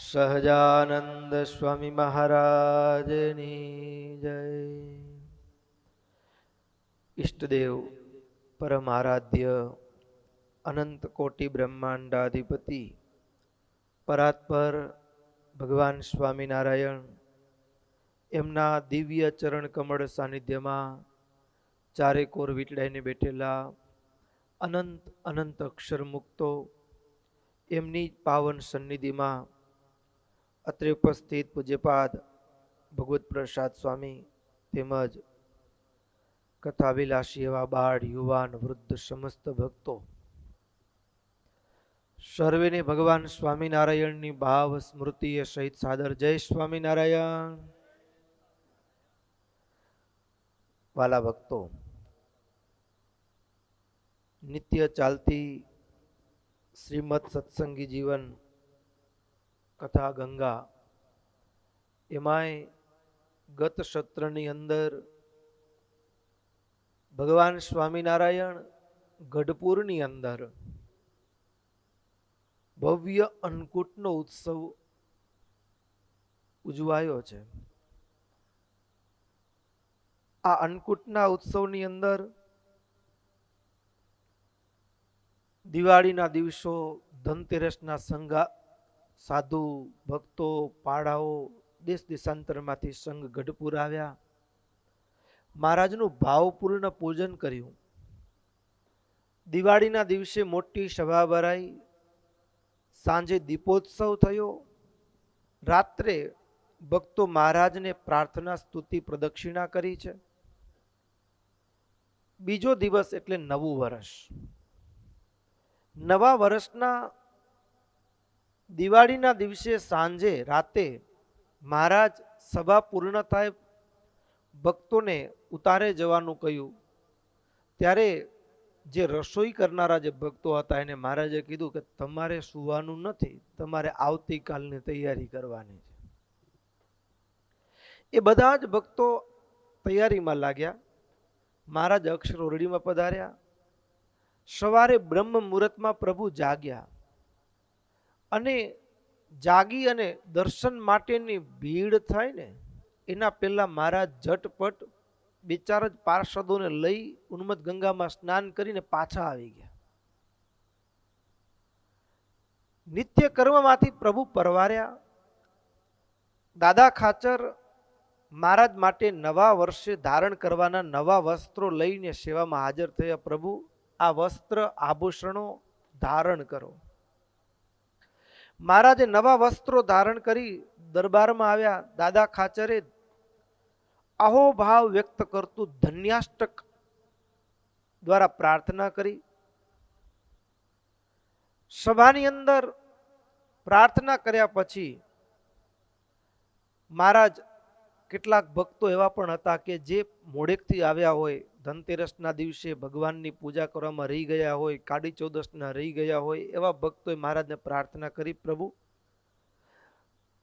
સહજાનંદ સ્વામી મહારાજની જય. ઈષ્ટદેવ પરમ આરાધ્ય અનંત કોટી બ્રહ્માંડાધિપતિ પરાત્પર ભગવાન સ્વામિનારાયણ એમના દિવ્ય ચરણ કમળ સાનિધ્યમાં ચારે કોર વીટડાઈને બેઠેલા અનંત અનંત અક્ષર મુક્તો એમની પાવન સન્નિધિમાં અત્રે ઉપસ્થિત પૂજ્યપાદ ભગવત પ્રસાદ સ્વામી તેમજ કથાવિલાસી એવા બાળ યુવાન વૃદ્ધ સમસ્ત ભક્તો સર્વેને ભગવાન સ્વામિનારાયણની ભાવ સ્મૃતિએ સહિત સાદર જય સ્વામિનારાયણ. વાલા ભક્તો, નિત્ય ચાલતી શ્રીમદ સત્સંગી જીવન કથા ગંગા એમાંય ગત સત્રની અંદર ભગવાન સ્વામિનારાયણ ગઢપુરની અંદર ભવ્ય અન્નકૂટનો ઉત્સવ ઉજવાયો છે. આ અન્નકૂટના ઉત્સવની અંદર દિવાળીના દિવસો, ધનતેરસના સંઘા સાધુ ભક્તો પાડાઓ દેશ દેશાંતરમાંથી સંઘ ગઢપુર આવ્યા, મહારાજનું ભાવપૂર્ણ પૂજન કર્યું. દિવાળીના દિવસે મોટી સભા ભરાઈ, સાંજે દીપોત્સવ થયો, રાત્રે ભક્તો મહારાજને પ્રાર્થના સ્તુતિ પ્રદક્ષિણા કરી છે. બીજો દિવસ એટલે નવું વર્ષ. નવા વર્ષના દિવાળીના દિવસે સાંજે રાતે મહારાજ સભા પૂર્ણ થાય ભક્તોને ઉતારે જવાનું કહ્યું. ત્યારે જે રસોઈ કરનારા જે ભક્તો હતા એને મહારાજે કીધું કે તમારે સુવાનું નથી, તમારે આવતીકાલની તૈયારી કરવાની છે. એ બધા જ ભક્તો તૈયારીમાં લાગ્યા. મહારાજ અક્ષર ઓરડીમાં પધાર્યા. સવારે બ્રહ્મ મુહૂર્તમાં પ્રભુ જાગ્યા અને જાગી અને દર્શન માટેની ભીડ થાય ને એના પહેલા મહારાજ ઝટપટ બે ચાર જ પાર્ષદોને લઈ ઉન્મત્ત ગંગામાં સ્નાન કરીને પાછા આવી ગયા. નિત્ય કર્મમાંથી પ્રભુ પરવાર્યા. દાદા ખાચર મહારાજ માટે નવા વર્ષે ધારણ કરવાના નવા વસ્ત્રો લઈને સેવામાં હાજર થયા. પ્રભુ, આ વસ્ત્ર આભૂષણો ધારણ કરો. મહારાજે નવા વસ્ત્રો ધારણ કરી દરબારમાં આવ્યા. દાદા ખાચરે અહોભાવ વ્યક્ત કરતું ધન્યાષ્ટક દ્વારા પ્રાર્થના કરી. સભાની અંદર પ્રાર્થના કર્યા પછી મહારાજ કેટલાક ભક્તો એવા પણ હતા કે જે મોડેકથી આવ્યા હોય, ધનતેરસના દિવસે ભગવાનની પૂજા કરવામાં રહી ગયા હોય, કાળી ચૌદસના રહી ગયા હોય, એવા ભક્તોએ મહારાજને પ્રાર્થના કરી, પ્રભુ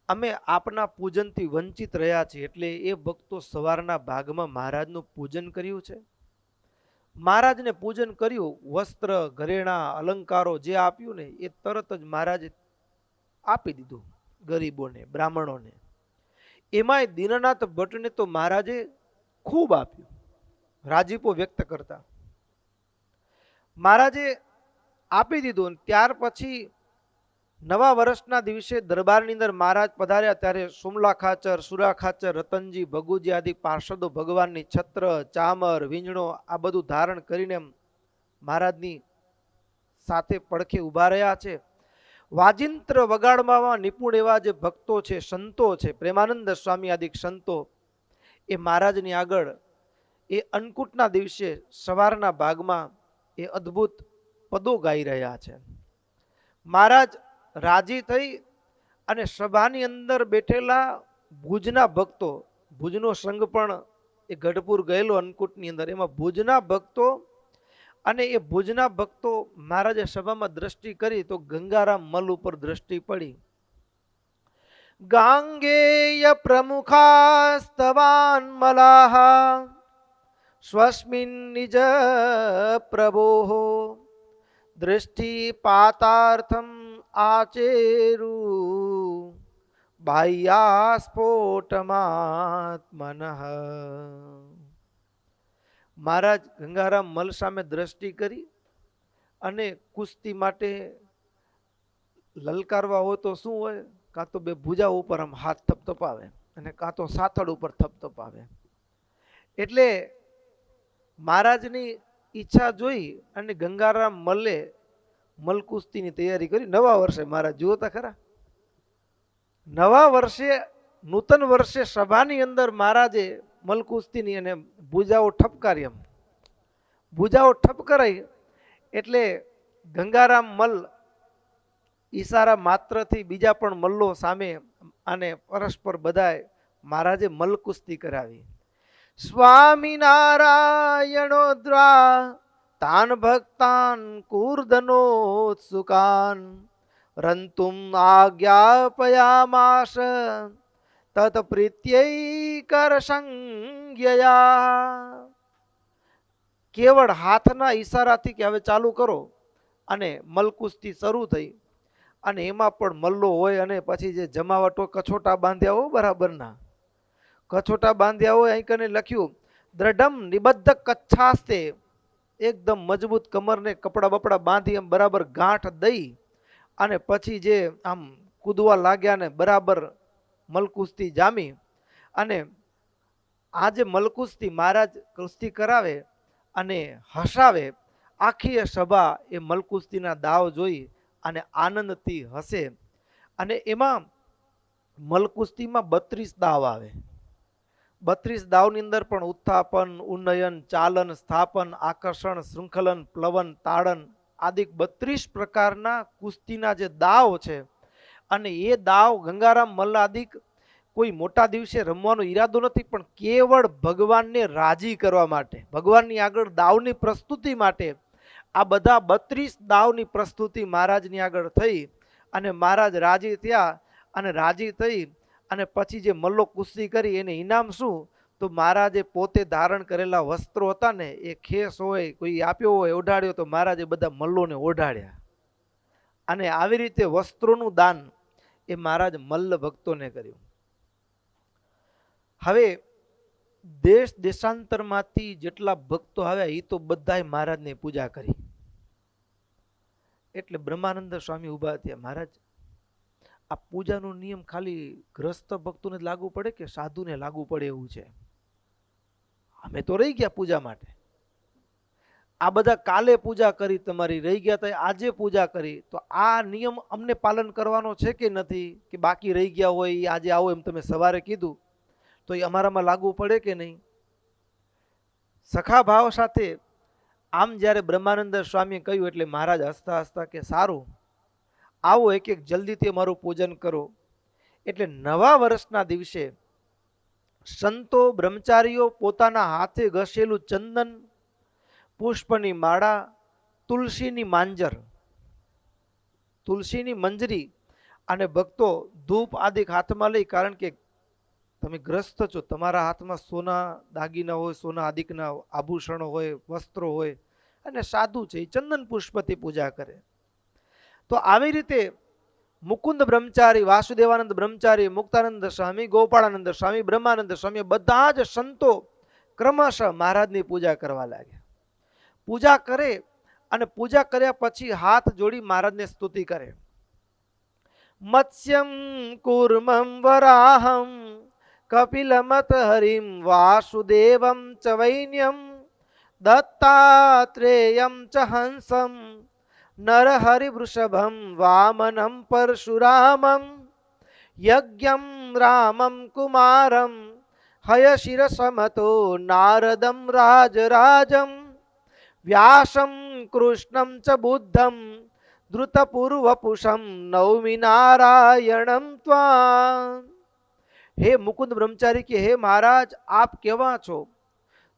અમે આપના પૂજનથી વંચિત રહ્યા છીએ. એટલે એ ભક્તો સવારના ભાગમાં મહારાજનું પૂજન કર્યું છે. મહારાજને પૂજન કર્યું, વસ્ત્ર ઘરેણા અલંકારો જે આપ્યું ને એ તરત જ મહારાજે આપી દીધું ગરીબોને, બ્રાહ્મણોને. એમાંય દીનનાથ ભટ્ટને તો મહારાજે ખૂબ આપ્યું, રાજીપો વ્યક્ત કરતા. મહારાજે આપી દીધું. ત્યાર પછી નવા વર્ષના દિવસે દરબારની અંદર મહારાજ પધાર્યા ત્યારે સુમલા ખાચર, સુરા ખાચર, રતનજી, ભગુજી આદિ પાર્ષદો ભગવાનની છત્ર, ચામર, વીંજણો આ બધું ધારણ કરીને મહારાજની સાથે પડખે ઉભા રહ્યા છે. વાજિંત્ર વગાડવામાં નિપુણ એવા જે ભક્તો છે, સંતો છે, પ્રેમાનંદ સ્વામી આદિ સંતો, એ મહારાજની આગળ એ અન્નકૂટના દિવસે સવારના ભાગમાં એ અદ્ભુત પદો ગાઈ રહ્યા છે. મહારાજ રાજી થઈ અને સભાની અંદર બેઠેલા ભુજના ભક્તો, ભુજનો સંઘ પણ એ ગઢપુર ગયેલો અન્નકૂટની અંદર, એમાં ભુજના ભક્તો અને એ ભુજના ભક્તો મહારાજે સભામાં દ્રષ્ટિ કરી તો ગંગારામ મલ ઉપર દ્રષ્ટિ પડી. ગાંગેય પ્રમુખાસ્તવાન મલાહ સ્વસ્મિન નિજ પ્રભોઃ દૃષ્ટિ પાતાર્થમ આચેરુ બાહ્યા સ્ફોટમાત્મનઃ. મહારાજ ગંગારામ મલ સામે દ્રષ્ટિ કરી અને કુસ્તી માટે લલકારવા હોય તો શું હોય, કાં તો બે ભુજા ઉપર આમ હાથ થપથપાવે અને કાં તો સાથળ ઉપર થપથપાવે. એટલે મહારાજની ઈચ્છા જોઈ અને ગંગારામ મલે મલકુસ્તીની તૈયારી કરી. નવા વર્ષે મહારાજ જુઓ તા ખરા, નવા વર્ષે નૂતન વર્ષે સભાની અંદર મહારાજે મલકુસ્તીની અને ભુજાઓ ઠપકારી. એમ ભુજાઓ ઠપકરાઈ એટલે ગંગારામ મલ ઈશારા માત્રથી બીજા પણ મલ્લો સામે અને પરસ્પર બધાએ મહારાજે મલકુસ્તી કરાવી. સ્વામિનારાયણો દ્વા તાન ભક્તાન કુર્દનોત્સુકાન રંતુમ આજ્ઞાપયામાસ તત પ્રીત્યૈકર સંજ્ઞયા. કેવળ હાથના ઈશારાથી કે હવે ચાલુ કરો અને મલકુસ્તી શરૂ થઈ. અને એમાં પણ મલ્લો હોય અને પછી જે જમાવટો કછોટા બાંધ્યા હોય, બરાબરના કછોટા બાંધ્યા હોય. અહીં કને લખ્યું દ્રઢમ નિબદ્ધ કચ્છાસ્તે, એકદમ મજબૂત કમરને કપડા બપડા બાંધી એમ બરાબર ગાંઠ દઈ અને પછી જે આમ કૂદવા લાગ્યા ને બરાબર મલકુસ્તી જામી. અને આ જે મલકુસ્તી મહારાજ કુસ્તી કરાવે અને હસાવે, આખી સભા એ મલકુસ્તીના દાવ જોઈ અને આનંદથી હસે. અને એમાં મલકુસ્તીમાં 32 દાવ આવે. 32 દાવની અંદર પણ ઉત્થાપન, ઉન્નયન, ચાલન, સ્થાપન, આકર્ષણ, શૃંખલન, પ્લવન, તાડન આદિ 32 પ્રકારના કુસ્તીના જે દાવ છે. અને એ દાવ ગંગારામ મલ્લાદિક કોઈ મોટા દિવસે રમવાનો ઈરાદો નથી, પણ કેવળ ભગવાનને રાજી કરવા માટે, ભગવાનની આગળ દાવની પ્રસ્તુતિ માટે આ બધા 32 દાવની પ્રસ્તુતિ મહારાજની આગળ થઈ. અને મહારાજ રાજી થયા અને રાજી થઈ અને પછી જે મલ્લો કુસ્તી કરી એને ઇનામ શું, તો મહારાજે પોતે ધારણ કરેલા વસ્ત્રો હતા ને એ ખેસ હોય કોઈ આપ્યો હોય, ઓઢાડ્યો, તો મહારાજે બધા મલ્લોને ઓઢાડ્યા. અને આવી રીતે વસ્ત્રોનું દાન એ મહારાજ મલ્લ ભક્તોને કર્યું. હવે દેશ દેશાંતરમાંથી જેટલા ભક્તો આવ્યા એ તો બધાએ મહારાજની પૂજા કરી. એટલે બ્રહ્માનંદ સ્વામી ઉભા થયા, મહારાજ આ પૂજાનો નિયમ ખાલી ગ્રસ્ત ભક્તોને લાગુ પડે કે સાધુને લાગુ પડે એવું છે? અમે તો રહી ગયા પૂજા માટે, આ બધા કાલે પૂજા કરી તમારી, રહી ગયા તો આજે પૂજા કરી, તો આ નિયમ અમને પાલન કરવાનો છે કે નથી? કે બાકી રહી ગયા હોય એ આજે આવો એમ તમે સવારે કીધું તો એ અમારામાં લાગુ પડે કે નહીં? સખા ભાવ સાથે આમ જ્યારે બ્રહ્માનંદ સ્વામીએ કહ્યું એટલે મહારાજ હસતા હસતા કે સારું, આવો એક એક જલ્દીથી અમારું પૂજન કરો. એટલે નવા વર્ષના દિવસે સંતો બ્રહ્મચારીઓ પોતાના હાથે ઘસેલું ચંદન, પુષ્પની માળા, તુલસીની માંજર, તુલસીની મંજરી અને ભક્તો ધૂપ આદિ હાથમાં લઈ, કારણ કે તમે ગ્રસ્ત છો, તમારા હાથમાં સોના દાગીના હોય, સોના આદિકના આભૂષણો હોય, વસ્ત્રો હોય, અને સાધુ છે એ ચંદન પુષ્પથી પૂજા કરે. તો આવી રીતે મુકુંદ બ્રહ્મચારી, વાસુદેવાનંદ બ્રહ્મચારી, મુક્તાનંદ સ્વામી, ગોપાળાનંદ સ્વામી, બ્રહ્માનંદ સ્વામી બધા જ સંતો ક્રમશઃ મહારાજની પૂજા કરવા લાગ્યા. પૂજા કરે અને પૂજા કર્યા પછી હાથ જોડી મહારાજને સ્તુતિ કરે. મત્સ્યમ કૂર્મં વરાહમ કપિલમત હરિમ વાસુદેવમ ચ વૈન્યમ દત્તાત્રેયમ ચ હંસમ નરહરિ વૃષભમ વામનમ પરશુરામમ યજ્ઞમ રામમ કુમારમ હયશિરસમતો નારદમ રાજરાજમ વ્યાસમ કૃષ્ણમ ચ બુદ્ધમ ધૃતપૂર્વપુષમ નૌમિ નારાયણમ ત્વામ. હે મુકુંદ બ્રહ્મચારી કે હે મહારાજ આપ કેવા છો?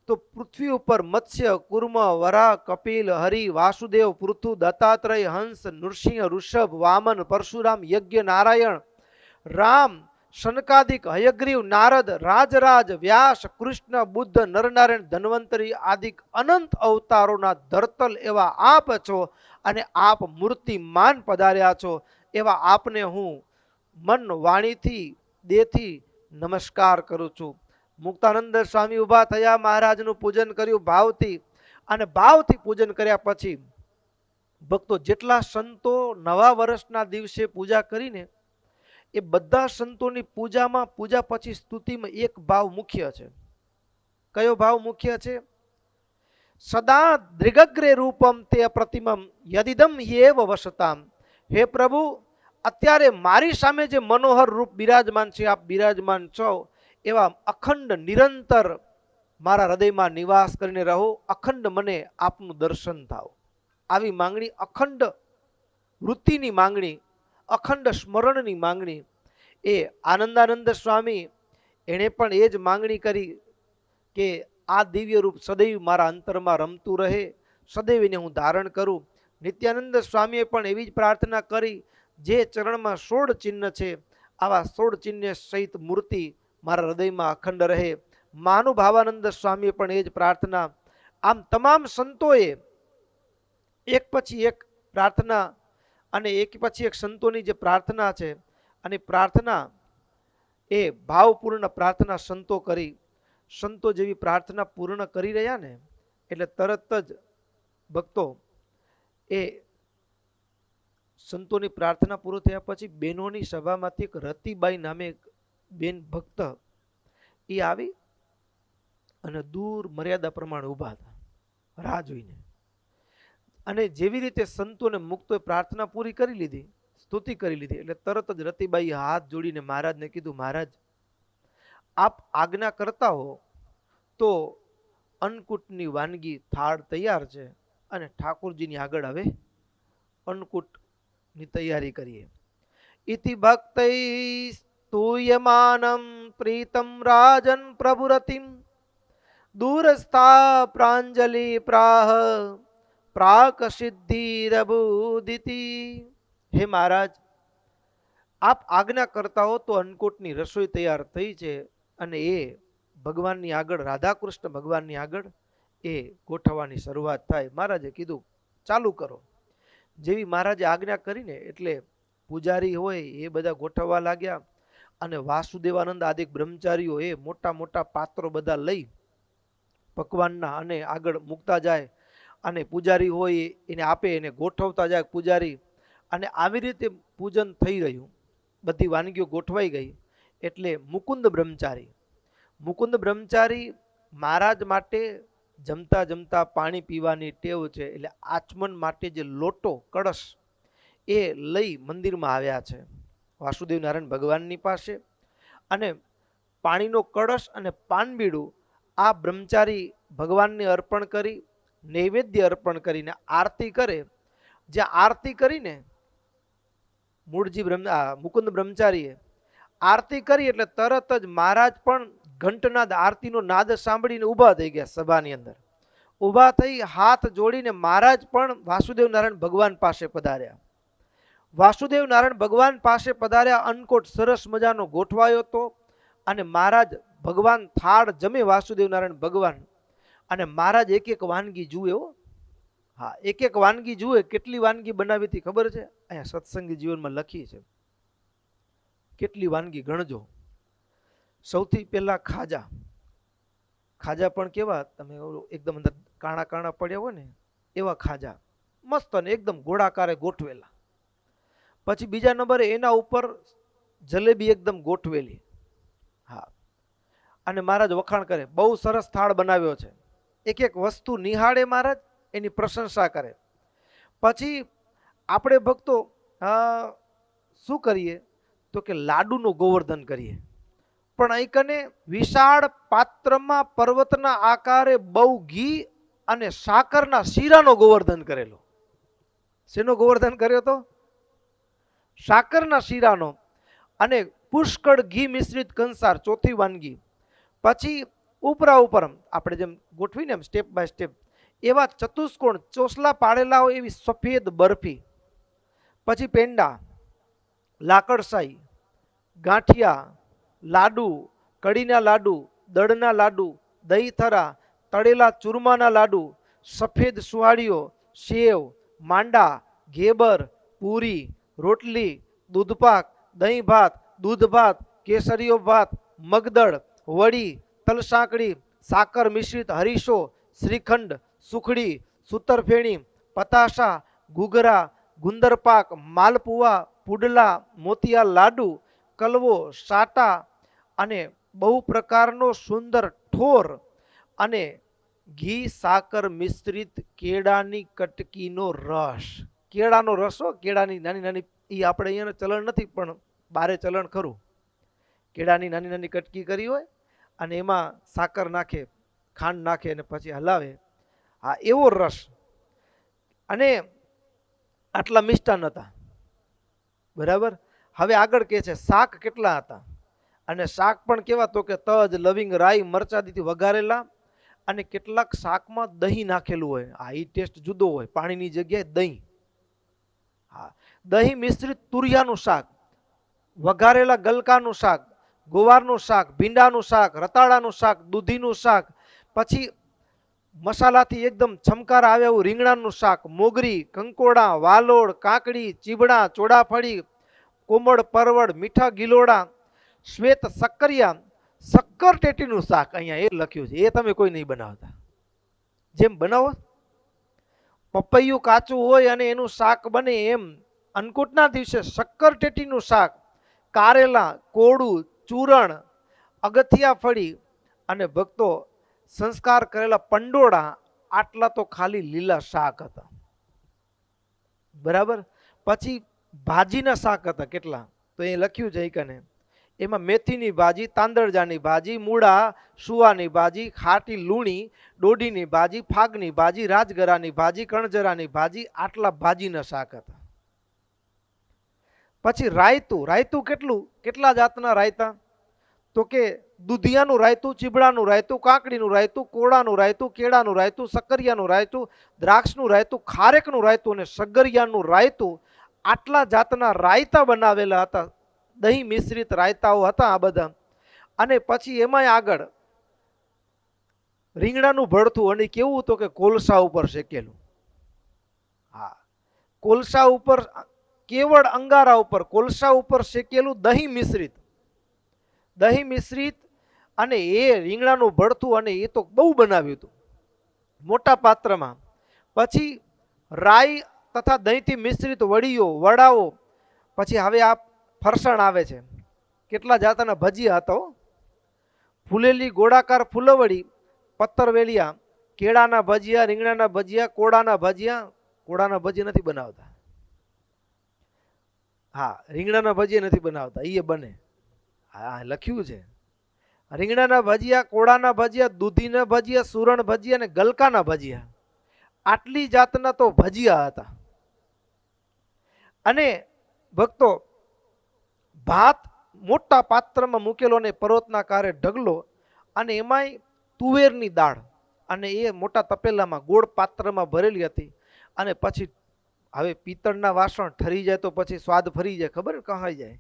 તો પૃથ્વી ઉપર મત્સ્ય, કુર્મ, વરાહ, કપિલ, હરિ, વાસુદેવ, પૃથુ, દત્તાત્રેય, હંસ, નૃસિંહ, ઋષભ, વામન, પરશુરામ, યજ્ઞ, નારાયણ, રામ, શનકાદિક, હયગ્રીવ, નારદ, રાજરાજ, વ્યાસ, કૃષ્ણ, બુદ્ધ, નરનારાયણ, ધન્વંતરી આદિક અનંત અવતારોના ધરતલ એવા આપ છો. અને આપ મૂર્તિમાન પધાર્યા છો. એવા આપને હું મન વાણીથી દેહથી નમસ્કાર કરું છું. મુક્તાનંદ સ્વામી ઊભા થયા, મહારાજનું પૂજન કર્યું ભાવથી, અને ભાવથી પૂજન કર્યા પછી ભક્તો જેટલા સંતો નવા વર્ષના દિવસે પૂજા કરીને એ બધા સંતોની પૂજામાં, પૂજા પછી સ્તુતિમાં એક ભાવ મુખ્ય છે. કયો ભાવ મુખ્ય છે? સદા દૃગગ્રે રૂપમ તે અપ્રતિમમ યદિદમ યેવ વસતામ. હે પ્રભુ, અત્યારે મારી સામે જે મનોહર રૂપ બિરાજમાન છે, આપ બિરાજમાન છો, એવા અખંડ નિરંતર મારા હૃદયમાં નિવાસ કરીને રહો, અખંડ મને આપનું દર્શન થાવ. આવી માંગણી, અખંડ વૃત્તિની માંગણી, અખંડ સ્મરણની માંગણી, એ આનંદાનંદ સ્વામી એણે પણ એ જ માંગણી કરી કે આ દિવ્ય રૂપ સદૈવ મારા અંતરમાં રમતું રહે, સદૈવ એને હું ધારણ કરું. નિત્યાનંદ સ્વામીએ પણ એવી જ પ્રાર્થના કરી, જે ચરણમાં 16 ચિહ્ન છે, આવા 16 ચિહ્ન સહિત મૂર્તિ મારા હૃદયમાં અખંડ રહે. મહાનુભાવાનંદ સ્વામીએ પણ એ જ પ્રાર્થના. આમ તમામ સંતોએ એક પછી એક પ્રાર્થના, અને એક પછી એક સંતોની જે પ્રાર્થના છે, અને પ્રાર્થના એ ભાવપૂર્ણ પ્રાર્થના સંતો કરી. સંતો જેવી પ્રાર્થના પૂર્ણ કરી રહ્યા ને એટલે તરત જ ભક્તો એ સંતોની પ્રાર્થના પૂર્ણ થયા પછી બહેનોની સભામાંથી એક રતિબાઈ નામે એક બેન ભક્ત એ આવી અને દૂર મર્યાદા પ્રમાણે ઊભા હતા રાહ જોઈને. અને જેવી રીતે સંતોને મુક્તોએ પ્રાર્થના પૂરી કરી લીધી, સ્તુતિ કરી લીધી, એટલે તરત જ રતિબાઈએ હાથ જોડીને મહારાજને કીધું, મહારાજ આપ આજ્ઞા કરતા હો તો અન્નકૂટની વાનગી થાળ તૈયાર છે, અને ઠાકોરજીની આગળ હવે અન્નકૂટની તૈયારી કરીએ. ઇતિ ભક્તૈ સ્તુયમાનમ પ્રીતમ રાજન પ્રભુરતિમ દૂરસ્થા પ્રાંજલિ પ્રાહ પ્રાક સિદ્ધિરબુદિતિ. હે મહારાજ, આપ આજ્ઞા કરતા હો તો અન્નકૂટની રસોઈ તૈયાર થઈ છે, અને એ ભગવાનની આગળ, રાધાકૃષ્ણ ભગવાનની આગળ એ ગોઠવવાની શરૂઆત થાય. મહારાજે કીધું ચાલુ કરો. જેવી મહારાજે આજ્ઞા કરીને એટલે પૂજારી હોય એ બધા ગોઠવવા લાગ્યા, અને વાસુદેવાનંદ આદિ બ્રહ્મચારીઓ એ મોટા મોટા પાત્રો બધા લઈ પકવાનના અને આગળ મૂકતા જાય, અને પૂજારી હોય એને આપે, એને ગોઠવતા જાય પૂજારી. અને આવી રીતે પૂજન થઈ રહ્યું, બધી વાનગીઓ ગોઠવાઈ ગઈ. એટલે મુકુંદ બ્રહ્મચારી મહારાજ માટે જમતા જમતા પાણી પીવાની ટેવ છે, એટલે આચમન માટે જે લોટો કળશ એ લઈ મંદિરમાં આવ્યા છે વાસુદેવ નારાયણ ભગવાનની પાસે. અને પાણીનો કળશ અને પાનબીડું આ બ્રહ્મચારી ભગવાનને અર્પણ કરી, નૈવેદ્ય અર્પણ કરીને આરતી કરે. જે આરતી કરીને મુકુંદ બ્રહ્મચારીએ આરતી કરી એટલે તરત જ મહારાજ પણ ઘંટનાદ, આરતીનો નાદ સાંભળીને ઊભા થઈ ગયા. સભાની અંદર ઊભા થઈ હાથ જોડીને મહારાજ પણ વાસુદેવ નારાયણ ભગવાન પાસે પધાર્યા. વાસુદેવ નારાયણ ભગવાન પાસે પધાર્યા. અન્નકોટ સરસ મજાનો ગોઠવાયો હતો, અને મહારાજ ભગવાન થાળ જમે વાસુદેવ નારાયણ ભગવાન, અને મહારાજ એક એક વાનગી જુએ. હા, એક એક વાનગી જુએ. કેટલી વાનગી બનાવી હતી ખબર છે? અહીંયા સત્સંગી જીવનમાં લખી છે. કેટલી વાનગી ગણજો. સૌથી પહેલા ખાજા. ખાજા પણ કેવા, તમે એકદમ અંદર કાણા કાણા પડ્યા હોય ને એવા ખાજા, મસ્ત અને એકદમ ગોળાકારે ગોઠવેલા. પછી બીજા નંબરે એના ઉપર જલેબી એકદમ ગોઠવેલી. હા, અને મહારાજ વખાણ કરે, બહુ સરસ થાળ બનાવ્યો છે. એક એક વસ્તુ નિહાળે મહારાજ, એની પ્રશંસા કરે. પછી આપણે ભક્તો શું કરીએ તો કે લાડુનું ગોવર્ધન કરીએ, પણ અહીં કને વિશાળ પાત્રમાં પર્વતના આકારે બહુ ઘી અને સાકરના શીરાનો ગોવર્ધન કરેલો. શેનો ગોવર્ધન કર્યો તો? સાકરના શીરાનો, અને પુષ્કળ ઘી મિશ્રિત કંસાર, ચોથી વાનગી. પછી ઉપરા ઉપર આપણે જેમ ગોઠવીને એમ સ્ટેપ બાય સ્ટેપ એવા ચતુષ્કોણ ચોસલા પાડેલા હોય એવી સફેદ બરફી. પછી પેંડા, લાકડસાઈ, ગાંઠિયા, લાડુ, કઢીના લાડુ, દળના લાડુ, દહીંથરા, તળેલા ચૂરમાના લાડુ, સફેદ સુવાળીઓ, સેવ, માંડા, ઘેબર, પૂરી, રોટલી, દૂધપાક, દહીં ભાત, દૂધ ભાત, કેસરીયો ભાત, મગદળ, વડી, તલસાંકડી, સાકર મિશ્રિત હરીશો, શ્રીખંડ, સુખડી, સુતરફેણી, પતાશા, ઘૂઘરા, ગુંદરપાક, માલપુઆ, પુડલા, મોતિયા લાડુ, કલવો, સાટા અને બહુ પ્રકારનો સુંદર ઠોર અને ઘી સાકર મિશ્રિત કેળાની કટકીનો રસ. કેળાનો રસ હો, કેળાની નાની નાની, એ આપણે અહીંયા ચલણ નથી પણ બારે ચલણ ખરું. કેળાની નાની નાની કટકી કરી હોય અને એમાં સાકર નાખે, ખાંડ નાખે અને પછી હલાવે. હા, એવો રસ. અને આટલા મિષ્ટાન હતા. બરાબર. હવે આગળ કે છે શાક કેટલા હતા, અને શાક પણ કેવા તો કે તજ, લવિંગ, રાઈ, મરચાદીથી વઘારેલા, અને કેટલાક શાકમાં દહીં નાખેલું હોય. આ ઈ ટેસ્ટ જુદો હોય, પાણીની જગ્યાએ દહીં. હા, દહીં મિશ્રિત તુરિયાનું શાક, વઘારેલા ગલકાનું શાક, ગોવારનું શાક, ભીંડાનું શાક, રતાળાનું શાક, દૂધીનું શાક, પછી મસાલાથી એકદમ છમકાર આવે એવું રીંગણાનું શાક, મોગરી, કંકોડા, વાલોડ, કાકડી, ચીબડા, ચોડાફળી, કોમળ પરવળ, મીઠા ગિલોડા, શ્વેત સક્કરિયા, શક્કર ટેટીનું શાક અહીંયા એ લખ્યું છે. એ તમે કોઈ નહીં બનાવતા. જેમ બનાવો પપૈયું કાચું હોય અને એનું શાક બને એમ અન્નકૂટના દિવસે શક્કર ટેટીનું શાક, કારેલા, કોળું, ચૂરણ, અગથિયા ફળી અને ભક્તો સંસ્કાર કરેલા પંડોળા. આટલા તો ખાલી લીલા શાક હતા. બરાબર. પછી ભાજીના શાક હતા કેટલા, તો એ લખ્યું છે કને. એમાં મેથીની ભાજી, તાંદળજાની ભાજી, મૂળા, સુવાની ભાજી, ખાટી લૂણી, ડોડીની ભાજી, ફાગની ભાજી, રાજગરાની ભાજી, કણજરાની ભાજી. આટલા ભાજીના શાક હતા. પછી રાયતું. રાયતું કેટલું, કેટલા જાતના રાયતા, તો કે દૂધિયાનું રાયતું, ચીબડાનું રાયતું, કાકડીનું રાયતું, કોળાનું રાયતું, કેળાનું રાયતું, સક્કરિયાનું રાયતું, દ્રાક્ષનું રાયતું, ખારેકનું રાયતું અને સગરિયાનું રાયતું. આટલા જાતના રાયતા બનાવેલા હતા. દહીં મિશ્રિત રાયતાઓ હતા આ બધા. અને પછી એમાંય આગળ રીંગણાનું ભરથું, અને કેવું તો કે કોલસા ઉપર શેકેલું. હા, કોલસા ઉપર, કેવળ અંગારા ઉપર કોલસા ઉપર શેકેલું દહીં મિશ્રિત. દહીં મિશ્રિત અને એ રીંગણાનું ભરથું, અને એ તો બહુ બનાવ્યું હતું મોટા પાત્રમાં. પછી રાઈ તથા દહીંથી મિશ્રિત વડીઓ, વડાઓ. પછી હવે આ ફરસાણ આવે છે. કેટલા જાતના ભજીયા હતા. ફૂલેલી ગોળાકાર ફૂલવડી, પત્તરવેલિયા, કેળાના ભજીયા, રીંગણાના ભજીયા, કોળાના ભજીયા. કોળાના ભજીયા નથી બનાવતા. હા, રીંગણાના ભજીયા નથી બનાવતા, એ બને. હા, લખ્યું છે. રીંગણાના ભજીયા, કોળાના ભજીયા, દૂધીના ભજીયા, સુરણ ભજીયા અને ગલકાના ભજીયા. આટલી જાતના તો ભજીયા હતા. અને ભક્તો ભાત મોટા પાત્રમાં મૂકેલો અને પર્વતના કારે ઢગલો, અને એમાંય તુવેરની દાળ, અને એ મોટા તપેલામાં ગોળ પાત્રમાં ભરેલી હતી. અને પછી હવે પિત્તળના વાસણ ઠરી જાય તો પછી સ્વાદ ફરી જાય, ખબર ને કહાઈ જાય.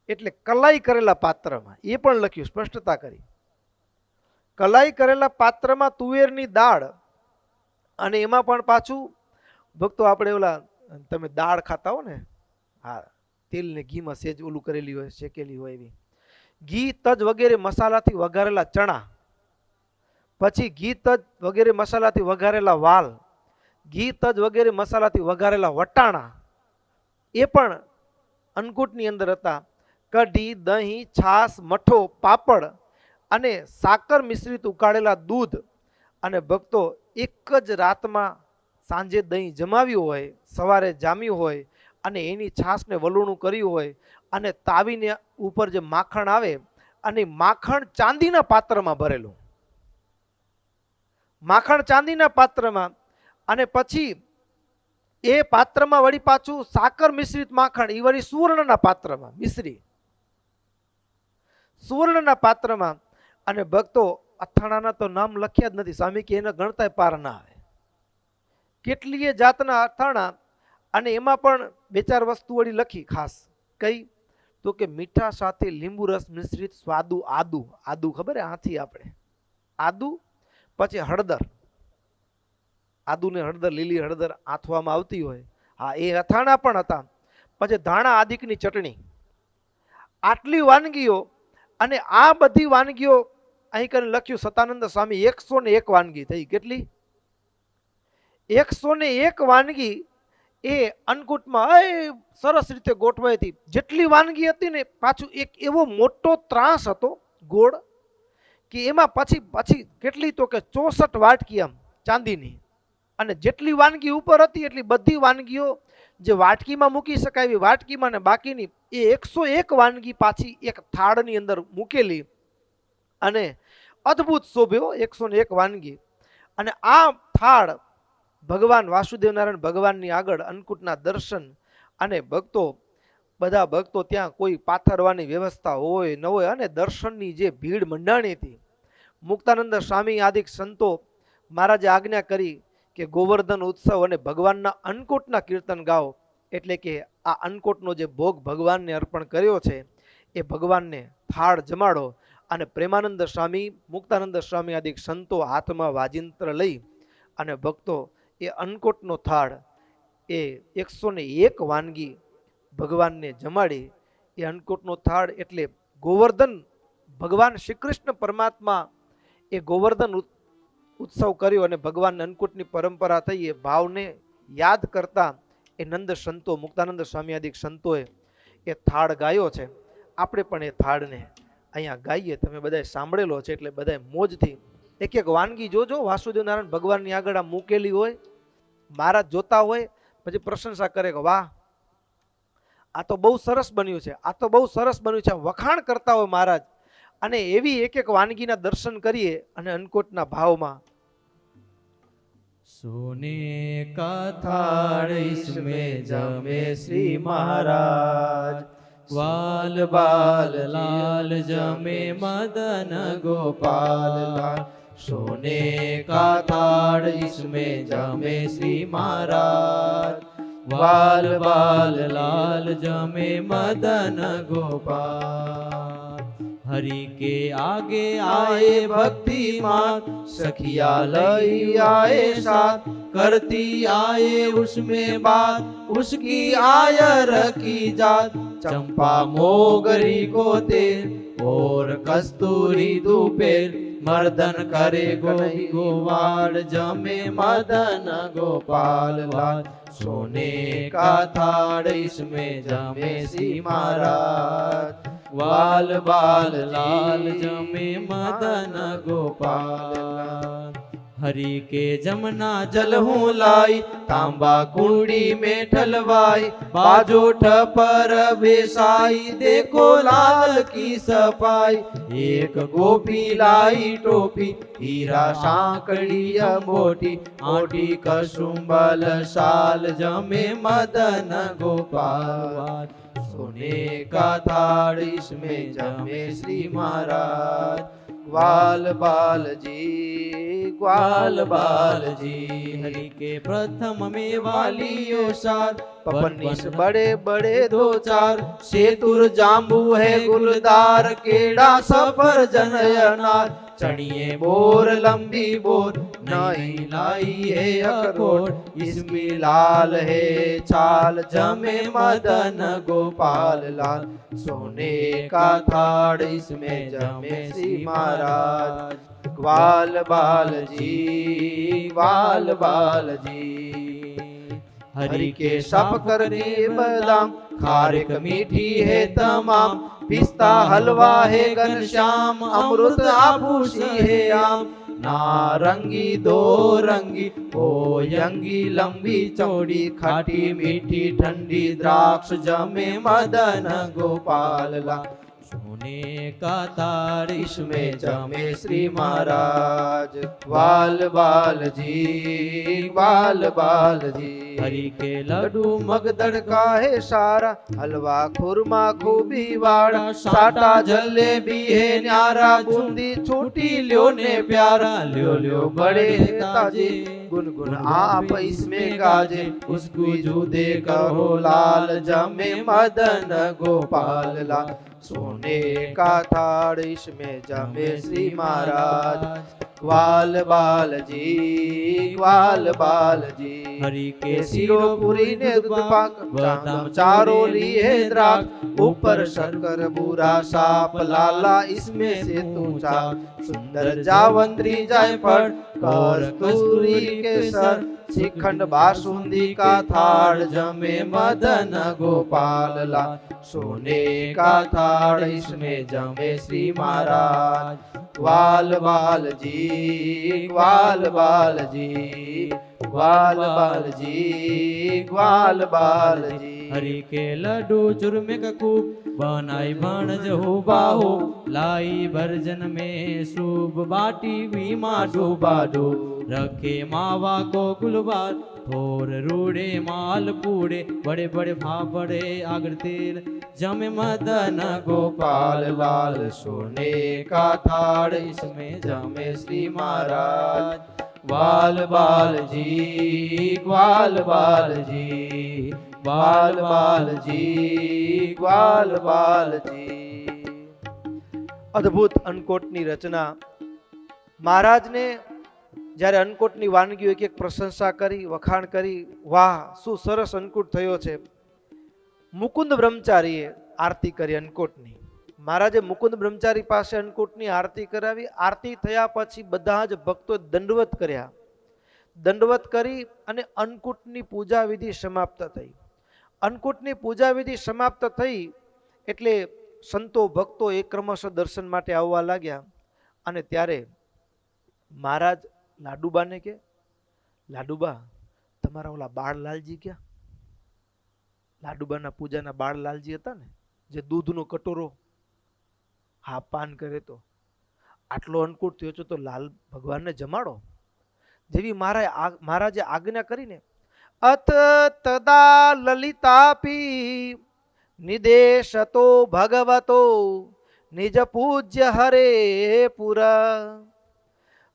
એટલે કલાઈ કરેલા પાત્રમાં, એ પણ લખ્યું, સ્પષ્ટતા કરી. કલાઈ કરેલા પાત્રમાં તુવેરની દાળ, અને એમાં પણ પાછું ભક્તો આપણે ઓલા તમે દાળ ખાતા હો ને, હા, તેલ ને ઘીમાં સેજ ઓલું કરેલી હોય, શેકેલી હોય એવી. ઘી તજ વગેરે મસાલાથી વઘારેલા ચણા, પછી ઘી તજ વગેરે મસાલાથી વઘારેલા વાલ, ઘી તજ વગેરે મસાલાથી વઘારેલા વટાણા, એ પણ અન્નકૂટની અંદર હતા. કઢી, દહીં, છાશ, મઠો, પાપડ અને સાકર મિશ્રિત ઉકાળેલા દૂધ. અને ભક્તો એક જ રાતમાં સાંજે દહીં જમાવ્યું હોય, સવારે જામ્યું હોય, અને એની છાશને વલોણું કર્યું હોય, અને તાવીને ઉપર જે માખણ આવે, અને માખણ ચાંદીના પાત્રમાં ભરેલું. માખણ ચાંદીના પાત્રમાં, અને પછી એ પાત્રમાં વળી પાછું સાકર મિશ્રિત માખણ, એ વળી સુવર્ણના પાત્રમાં મિશ્રી, સુવર્ણના પાત્રમાં. અને ભક્તો અથાણાના તો નામ લખ્યા જ નથી, સ્વામી કે એના ગણતાય પાર ના આવે. કેટલીય જાતના અથાણા, અને એમાં પણ બે ચાર વસ્તુ વળી લખી ખાસ. કઈ તો કે મીઠા સાથે લીંબુ રસ મિશ્રિત સ્વાદુ આદુ. આદુ ખબર હે, આથી આપણે આદુ. પછી હળદર, આદુ ને હળદર, લીલી હળદર આથવામાં આવતી હોય, હા, એ અથાણા પણ હતા. પછી ધાણા આદિકની ચટણી. આટલી વાનગીઓ અને આ બધી વાનગીઓ અહીં કરીને લખ્યું સતાનંદ સ્વામી 101 વાનગી થઈ. કેટલી? 101 વાનગી એ અન્નકૂટમાં સરસ રીતે ગોઠવાઈ હતી. જેટલી વાનગી હતી ને પાછું એક એવો મોટો ત્રાસ હતો ગોળ કે એમાં પછી કેટલી તો કે 64 વાટકી આમ ચાંદીની, અને જેટલી વાનગી ઉપર હતી એટલી બધી વાનગીઓ જે વાટકીમાં મૂકી શકાય એવી વાટકીમાં ને બાકીની એ 101 વાનગી પાછી એક થાળની અંદર મૂકેલી અને અદ્ભુત શોભ્યો 101 વાનગી. અને આ થાળ ભગવાન વાસુદેવ નારાયણ ભગવાનની આગળ અન્નકૂટના દર્શન, અને બધા ભક્તો ત્યાં કોઈ પાથરવાની વ્યવસ્થા હોય ન હોય, અને દર્શનની જે ભીડ મંડાણી હતી. મુક્તાનંદ સ્વામી આદિક સંતો મહારાજે આજ્ઞા કરી કે ગોવર્ધન ઉત્સવ અને ભગવાનના અન્નકૂટના કીર્તન ગાઓ, એટલે કે આ અન્નકૂટનો જે ભોગ ભગવાનને અર્પણ કર્યો છે એ ભગવાનને થાળ જમાડો. અને પ્રેમાનંદ સ્વામી, મુક્તાનંદ સ્વામી આદિક સંતો હાથમાં વાજિંત્ર લઈ અને ભક્તો એ અન્નકૂટનો થાળ એ 101 વાનગી ભગવાનને જમાડી. એ અન્નકૂટનો થાળ એટલે ગોવર્ધન ભગવાન શ્રી કૃષ્ણ પરમાત્મા એ ગોવર્ધન ઉત્સવ કર્યો અને ભગવાન અન્નકૂટની પરંપરા થઈ. એ ભાવને યાદ કરતા એ નંદ સંતો, મુક્તાનંદ સ્વામી આદિક સંતોએ એ થાળ ગાયો છે. આપણે પણ એ થાળને અહીંયા ગાઈએ. તમે બધાએ સાંભળેલો છે એટલે બધાએ મોજથી એક એક વાનગી જોજો. વાસુદેવ નારાયણ ભગવાનની આગળ આ મૂકેલી હોય, મહારાજ જોતા હોય પછી પ્રશંસા કરે કે વાહ, આ તો બહુ સરસ બન્યું છે, આ તો બહુ સરસ બન્યું છે, વખાણ કરતા હોય મહારાજ. અને એવી એક એક વાનગીના દર્શન કરીએ અને અન્નકૂટના ભાવમાં सोने का थाड़ इसमें जमे श्री महाराज, ग्वाल बाल लाल जमे मदन गोपाल लाल। सोने का थाड़ इसमें जमे श्री महाराज, ग्वाल बाल लाल जमे मदन गोपाल। हरि के आगे आए भक्तिमान, सखिया लई आए साथ, करती आए उसमें बात, उसकी आयर की जात। चंपा मोगरी को तेल और कस्तूरी दुपेल, मर्दन करे गोवाल जमे मदन गोपाल लाल। सोने का थाड़ इसमें जमे श्री महाराज, ग्वाल बाल लाल जमे मदन गोपाल। हरि के जमुना जल हूँ लाई, तांबा कुंडी में ठलवाई, बाजोठ पर बेसाई, देखो लाल की सफाई। एक गोपी लाई टोपी, हीरा सांकड़ी अंगूठी, आटी कसुंबल साल जमे मदन गोपाल। सोने का थाड़ इसमें जमे श्री महाराज, ग्वाल बाल जी, ग्वाल बाल जी। हरि के प्रथम में वालियो सार, पपनीस बड़े बड़े दो चार, सेतुर जाम्बू है गुलदार, केड़ा सफर जन अनार। चढ़िए बोर लंबी बोर, नहीं लाई है अखरोट, इसमें लाल है छाल जमे मदन गोपाल लाल। सोने का थाड़ इसमें जमे श्री महाराज, ग्वाल बाल जी, ग्वाल बाल जी। हरि के सब करने बादाम, खारिक मीठी है तमाम, पिस्ता हलवा है घनश्याम, अमृत आभूषी है आम। नारंगी दो रंगी ओ यंगी, लंबी चौड़ी खाटी मीठी ठंडी द्राक्ष जमे मदन गोपाल लाल। सोने का थाड़ इसमें जमे श्री महाराज, ग्वाल बाल जी, ग्वाल बाल जी। हरि के लड्डू मगदड़ का है सारा, हलवा खुरमा खूबी वाड़ा, साटा जलेबी है न्यारा, बूंदी छोटी ल्यो ने प्यारा, ल्यो ल्यो बड़े ताजे, गुनगुन आप इसमें गाजे, उसको जूदे कहो लाल जमे मदन गोपाल लाल। सोने का थाड़ इसमें जमे श्री महाराज, ગ્વાલ બાલજી ગ્વાલ બાલજી હરિ કે શીરો પૂરી ને દૂધ પાક બદામ ચારો લીએ द्राक ऊपर शक्कर बूरा साप लाला इसमें से तू चाक सुंदर जावंत्री जायफल और कस्तूरी केसर श्रीखंड बासुंदी का थाल जमे मदन गोपाल लाल सोने का थाल इसमें जमे श्री महाराज ग्वाल बालजी ग्वाल बालजी ग्वाल बालजी ग्वाल बालजी हरि के लड्डू चूरमे का खूब बनाई भाणज हो बाहो लाई भरजन में शुभ बाटी वीमा डूबा डूब रखे मावा को गुलबार थोर रूड़े माल पूड़े बड़े बड़े फाफड़े आगर तेल जमे मदन गोपाल लाल सोने का थाड़ इसमें जमे श्री महाराज ग्वाल बालजी ग्वाल बालजी ग्वाल बालजी ग्वाल बालजी। અદ્ભુત અન્નકોટની રચના મહારાજને જ્યારે અન્નકોટની વાનગીઓ એક એક પ્રશંસા કરી વખાણ કરી વાહ શું સરસ અન્નકૂટ થયો છે। મુકુંદ બ્રહ્મચારીએ આરતી કરી અન્નકોટની। મહારાજે મુકુંદ બ્રહ્મચારી પાસે અન્નકૂટની આરતી કરાવી। આરતી થયા પછી બધા જ ભક્તો દંડવત કર્યા। દંડવત કરી અને અન્નકૂટની પૂજા વિધિ સમાપ્ત થઈ। અન્નકૂટની પૂજા વિધિ સમાપ્ત થઈ એટલે સંતો ભક્તો એ ક્રમશઃ દર્શન માટે આવવા લાગ્યા। અને ત્યારે મહારાજ લાડુબાને કે લાડુબા તમારા ઓલા બાળલાલજી ક્યાં? લાડુબાના પૂજાના બાળલાલજી હતા ને જે દૂધનો કટોરો હા પાન કરે તો આટલો અન્નકૂટ થયો છે તો લાલ ભગવાનને જમાડો। જેવી મહારાજે આજ્ઞા કરીને અત તદા લલિતાપી નિદેશતો ભગવતો નિજ પૂજ્ય હરે પુરા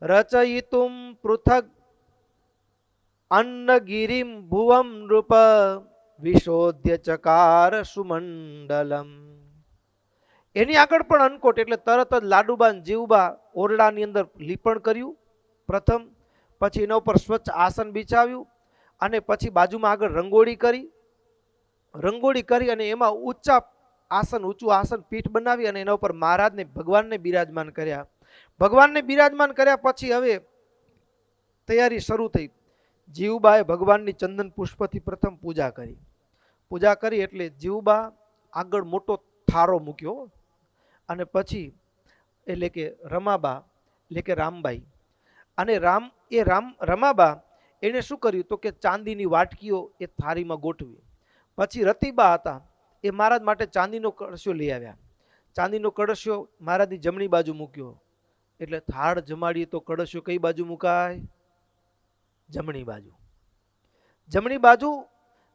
રચયિતુમ પૃથક અન્નગિરિમ ભુવમ નૃપ વિશોધ્ય ચકાર સુમંડલમ। એની આગળ પણ અન્નકોટ એટલે તરત જ લાડુબા જીવબા ઓરડાની અંદર લીપણ કર્યું પ્રથમ, પછી એના ઉપર સ્વચ્છ આસન બિછાવ્યું અને પછી બાજુમાં આગળ રંગોળી કરી અને એમાં ઊંચું આસન પીઠ બનાવી અને એના ઉપર મહારાજને ભગવાનને બિરાજમાન કર્યા। ભગવાનને બિરાજમાન કર્યા પછી હવે તૈયારી શરૂ થઈ। જીવબાએ ભગવાનની ચંદન પુષ્પથી પ્રથમ પૂજા કરી એટલે જીવબા આગળ મોટો થારો મૂક્યો અને પછી એટલે કે રમાબા એટલે કે રામબાઈ અને રમાબા એને શું કર્યું તો કે ચાંદીની વાટકીઓ એ થાળીમાં ગોઠવી। પછી રતિબા હતા એ મહારાજ માટે ચાંદીનો કળશો લઈ આવ્યા। ચાંદીનો કળશો મહારાજની જમણી બાજુ મૂક્યો એટલે થાળ જમાડીએ તો કળશો કઈ બાજુ મુકાય? જમણી બાજુ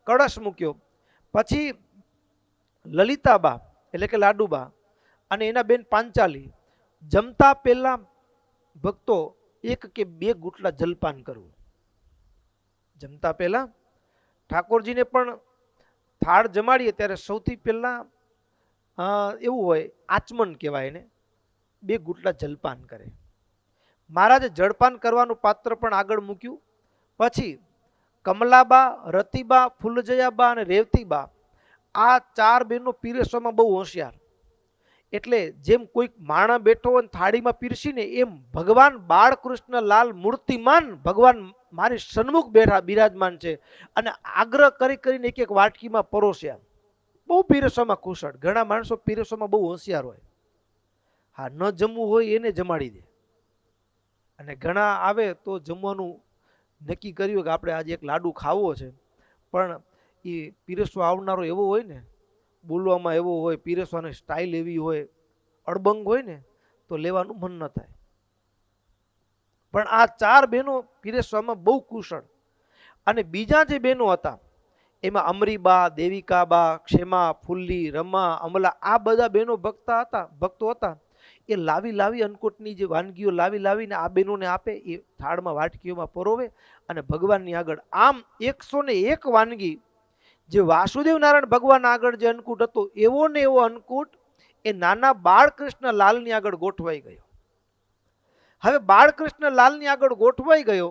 કળશ મૂક્યો। પછી લલિતાબા એટલે કે લાડુબા અને એના બેન પાંચાલી જમતા પહેલા ભક્તો એક કે બે ગુટલા જલપાન કરવું। જમતા પહેલા ઠાકોરજીને પણ થાળ જમાડીએ ત્યારે સૌથી પહેલા એવું હોય આચમન કહેવાય એને, બે ગુટલા જલપાન કરે। મહારાજે જળપાન કરવાનું પાત્ર પણ આગળ મૂક્યું। પછી કમલાબા, રતિબા, ફૂલજયાબા અને રેવતીબા આ ચાર બહેનો પીરસવામાં બહુ હોશિયાર। એટલે જેમ કોઈક માણા બેઠો હોય થાળીમાં પીરસીને એમ ભગવાન બાળકૃષ્ણ લાલ મૂર્તિમાન ભગવાન મારી સન્મુખ બેઠા બિરાજમાન છે અને આગ્રહ કરીને એક એક વાટકીમાં પરોસ્યા। બહુ પીરસવામાં કુશળ। ઘણા માણસો પીરસવામાં બહુ હોશિયાર હોય, હા ન જમવું હોય એને જમાડી દે અને ઘણા આવે તો જમવાનું નક્કી કર્યું કે આપણે આજે એક લાડુ ખાવો છે પણ એ પીરસવા આવનારો એવો હોય ને, બોલવામાં એવો હોય, પીરસવાની સ્ટાઇલ એવી હોય, અડબંગ હોય ને તો લેવાનું મન ન થાય। પણ આ ચાર બહેનો પીરસવામાં બહુ કુશળ। અને બીજા જે બહેનો હતા એમાં અમરીબા, દેવિકાબા, ક્ષેમા, ફુલ્લી, રમા, અમલા આ બધા બહેનો ભક્તો હતા એ લાવી અન્નકૂટની જે વાનગીઓ લાવીને આ બહેનોને આપે, એ થાળમાં વાટકીઓમાં પરોવે અને ભગવાનની આગળ આમ 101 વાનગી જે વાસુદેવ નારાયણ ભગવાન આગળ જે અન્નકૂટ હતો એવો ને એવો અન્નકૂટ એ નાના બાળકૃષ્ણ લાલની આગળ ગોઠવાઈ ગયો। હવે બાળકૃષ્ણ લાલની આગળ ગોઠવાઈ ગયો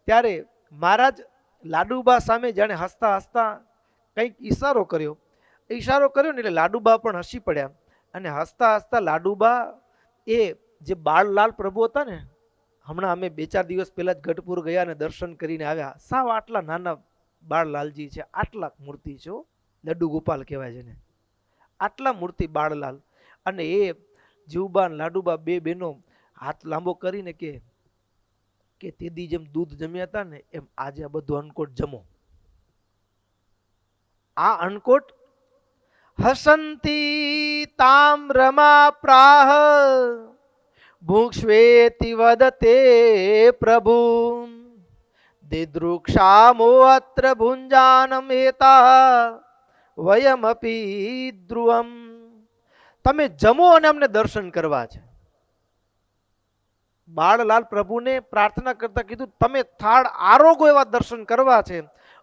ત્યારે મહારાજ લાડુબા સામે જાણે હસતા હસતા કંઈક ઈશારો કર્યો ને એટલે લાડુબા પણ હસી પડ્યા અને હસતા હસતા લાડુબા એ જે બાળલાલ પ્રભુ હતા ને, હમણાં અમે 2-4 દિવસ પહેલા જ ગઢપુર ગયા અને દર્શન કરીને આવ્યા. સાવ આટલા નાના બાળલાલજી છે, આટલા મૂર્તિ છે, લડ્ડુ ગોપાલ કહેવાય છે ને, આટલા મૂર્તિ બાળલાલ. અને એ જીવબા અને લાડુબા બે બહેનો હાથ લાંબો કરીને કે તેદી જેમ દૂધ જમ્યા હતા ને એમ આજે આ બધું અન્નકોટ જમો. આ અન્નકોટ હસંતી તામ્રમા પ્રાહ ભૂક્ષ્વેતિ વદતે પ્રભુ દિદૃક્ષામો અત્ર ભુંજાનમેતા વયમપી ધ્રુવમ. તમે જમો અને અમને દર્શન કરવા છે. બાળલાલ પ્રભુને પ્રાર્થના કરતા કીધું તમે થાળ આરોગો એવા દર્શન કરવા છે.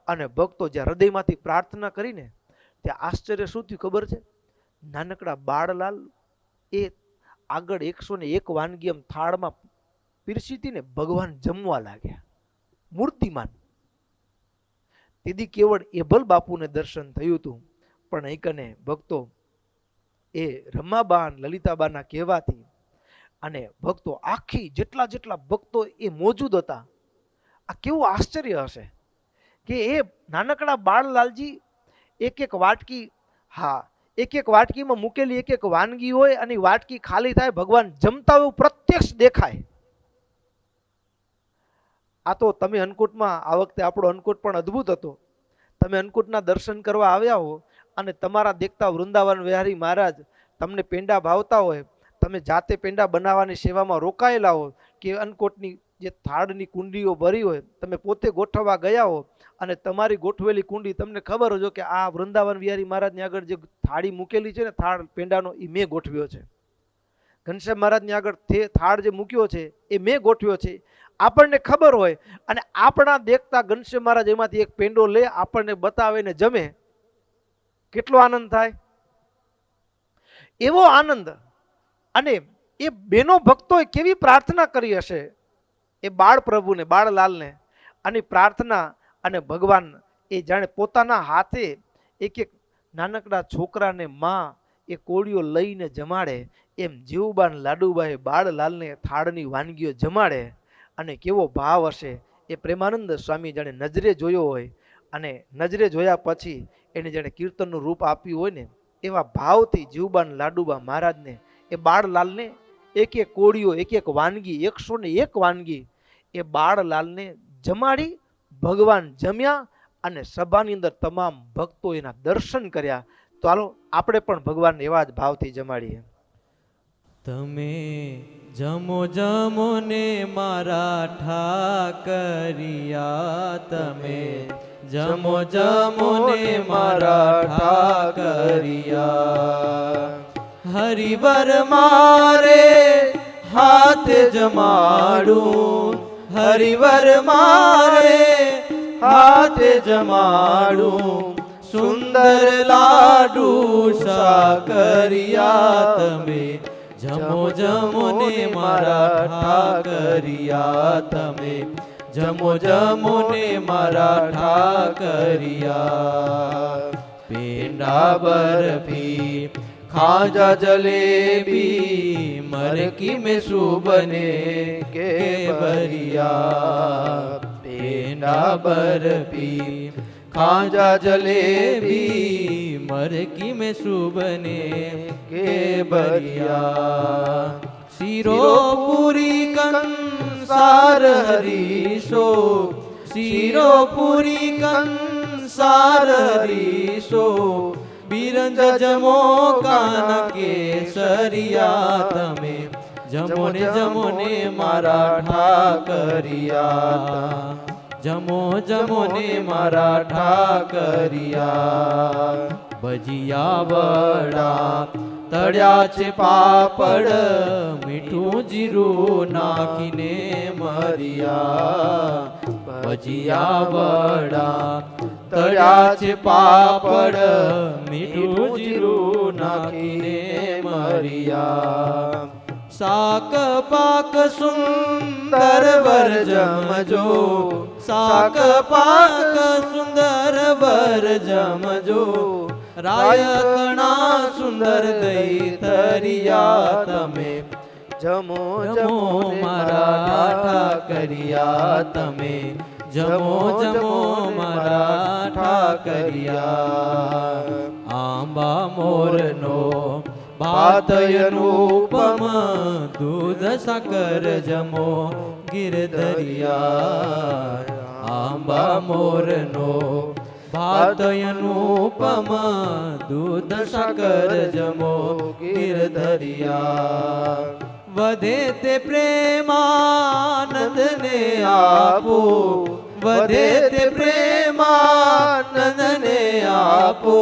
અને ભક્તો જ્યાં હૃદયમાંથી પ્રાર્થના કરીને ત્યાં આશ્ચર્ય શું થયું ખબર છે? નાનકડા બાળલાલ એ આગળ 101 વાનગી એમ થાળમાં પીરસી હતી ને, ભગવાન જમવા લાગ્યા મૂર્તિમાન. તેથી કેવળ એભલ બાપુને દર્શન થયું હતું. પણ અહીં કને ભક્તો એ રમાબા લલિતાબાના કહેવાથી અને ભક્તો આખી જેટલા ભક્તો એ મોજૂદ હતા. આ કેવું આશ્ચર્ય હશે કે એ નાનકડા બાળલાલજી એક વાટકી, હા એક વાટકીમાં મૂકેલી એક વાનગી હોય અને વાટકી ખાલી થાય, ભગવાન જમતા હોય પ્રત્યક્ષ દેખાય. આ તો તમે અન્નકૂટમાં આ વખતે આપણો અન્નકૂટ પણ અદ્ભુત હતો. તમે અન્નકૂટના દર્શન કરવા આવ્યા હો અને તમારા દેખતા વૃંદાવન વિહારી મહારાજ તમને પેંડા ભાવતા હોય, તમે જાતે પેંડા બનાવવાની સેવામાં રોકાયેલા હો કે અન્નકૂટની જે થાળની કુંડીઓ ભરી હોય તમે પોતે ગોઠવવા ગયા હો અને તમારી ગોઠવેલી કુંડી તમને ખબર હોય કે આ વૃંદાવન વિહારી મહારાજની આગળ જે થાળી મૂકેલી છે ને, થાળ પેંડાનો, એ મેં ગોઠવ્યો છે. ઘનશ્યામ મહારાજની આગળ થાળ જે મૂક્યો છે એ મેં ગોઠવ્યો છે. આપણને ખબર હોય અને આપણા દેખતા ઘનશ્યામ મહારાજ એમાંથી એક પેંડો લે, આપણને બતાવે ને જમે, કેટલો આનંદ થાય. એવો આનંદ. અને એ બેનો ભક્તોએ કેવી પ્રાર્થના કરી હશે એ બાળ પ્રભુને, બાળલાલને. અને પ્રાર્થના અને ભગવાન એ જાણે પોતાના હાથે એક નાનકડા છોકરાને માં એ કોળીઓ લઈને જમાડે એમ જીવબા લાડુબાએ બાળલાલને થાળની વાનગીઓ જમાડે. અને કેવો ભાવ હશે એ પ્રેમાનંદ સ્વામી જાણે નજરે જોયો હોય અને નજરે જોયા પછી એને જાણે કીર્તનનું રૂપ આપ્યું હોય ને, એવા ભાવથી જીવબા લાડુબા મહારાજને એ બાળલાલને એક કોળીઓ, એક વાનગી, 101 વાનગી એ બાળલાલને જમાડી. ભગવાન જમ્યા અને સભાની અંદર તમામ ભક્તો એના દર્શન કર્યા. તો હાલો આપણે પણ ભગવાન એવા જ ભાવથી જમાડીએ. તમે જમો જમો ને મારા ઠાકરિયા, તમે જમો જમો ને મારા ઠાકરિયા. હરિવર મારે હાથ જમાડું, હરિવર મારે હાથ જમાડું, સુંદર લાડુ સાકરિયા. તમે જમો જમો ને મારા ઠાકરિયા, તમે જમો જમો ને મારા ઠાકરિયા. પેંડા બરફી ખાજા જલેબી મરકી में સુબને કે બરિયા. પેંડા બરફી ખાજા જલેબી મરકી में સુબને કે બરિયા. શીરો પૂરી કંસાર હરીશો, શીરો પૂરી કંસાર હરીશો, બિરંજ જમો કાન કેસરિયા. તમે જમો ને મારા ઠાકરિયા, જમો જમો ને મારા ઠાકરિયા. ભજીયા વડા તળ્યા છે પાપડ, મીઠું જીરું નાખીને મરિયા. ભજીયા વડા તળ્યા છે પાપડ, મીઠું જીરું નાખીને મરિયા. શાક પાક સુંદર વર જમજો, શાક પાક સુંદર વર જમજો, રાયકણા સુંદર દઈ તરિયા તમે, જમો જમો મારા ઠાકરિયા તમે, જમો જમો મારા ઠાકરિયા. આંબા મોરનો ભાતયનુપમ, દૂધ સાકર જમો ગિરધરિયા. આંબા મોરનો ભાતયનુપમ, દૂધ સાકર જમો ગિરધરિયા. વધે તે પ્રેમાનંદ ને આપો, વધે તે પ્રેમાનંદ ને આપો,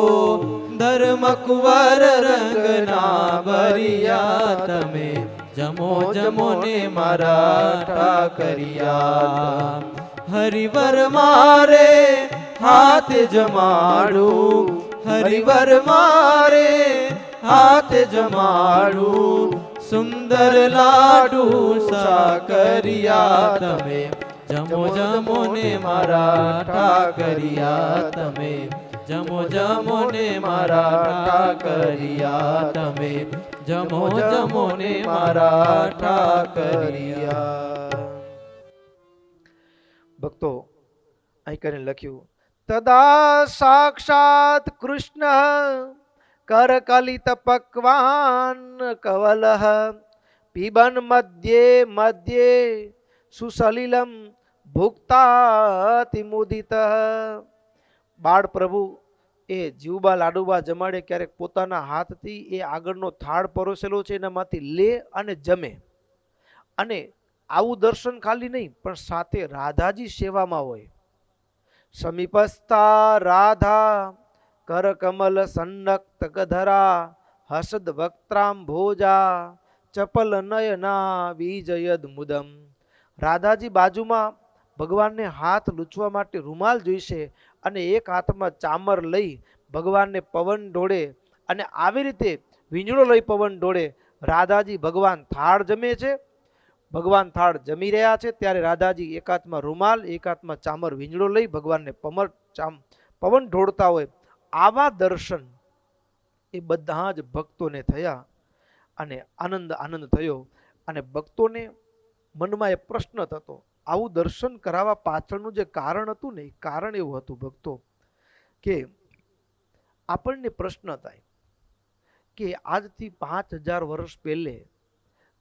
ધર્મ કુંવર રંગના ભરિયા તમે, જમો જમો ને મારા ઠાકરિયા. હરિવર મારે હાથ જમાડું, હરિવર મારે હાથ જમાડું, સુંદર લાડુ સાકરિયા તમે, જમો જમો ને મારા ઠાકરિયા તમે, જમો જમો ને મારા ઠાકરિયા તમે, જમો જમો ને મારા ઠાકરિયા. ભક્તો અહીં કરીને લખ્યું, તદા સાક્ષાત કૃષ્ણ કરકલિત પક્વાન કવલઃ, પીબન મધ્યે મધ્યે સુસલિલમ ભુક્તાતિ મુદિતઃ. બાળ પ્રભુ એ જીવબા લાડુબા જમાડે ક્યારેક પોતાના હાથથી એ આગળનો થાળ પરોસેલો છે એનામાંથી લે અને જમે. અને આવું દર્શન ખાલી નહીં પણ સાથે રાધાજી સેવામાં હોય. સમીપસ્થા રાધા કર કમલ સન્નક્ત ગધરા, હસદ વક્ત્રામ ભોજા, ચપલ નયના વિજયદ મુદમ. રાધાજી બાજુમાં ભગવાનને હાથ લૂછવા માટે રૂમાલ જોઈશે અને એક હાથમાં ચામર લઈ ભગવાનને પવન ઢોળે અને આવી રીતે વીંજળો લઈ પવન ઢોળે. રાધાજી ભગવાન થાળ જમે છે, ભગવાન થાળ જમી રહ્યા છે ત્યારે રાધાજી એક હાથમાં રૂમાલ એક હાથમાં ચામર વીંજળો લઈ ભગવાનને પવન ઢોળતા હોય. આવા દર્શન એ બધા જ ભક્તોને થયા અને આનંદ આનંદ થયો. અને ભક્તોને મનમાં એ પ્રશ્ન થતો, આવું દર્શન કરાવવા પાછળનું જે કારણ હતું ને, કારણ એવું હતું ભક્તો કે આપણને પ્રશ્ન થાય કે આજથી 5000 વર્ષ પહેલે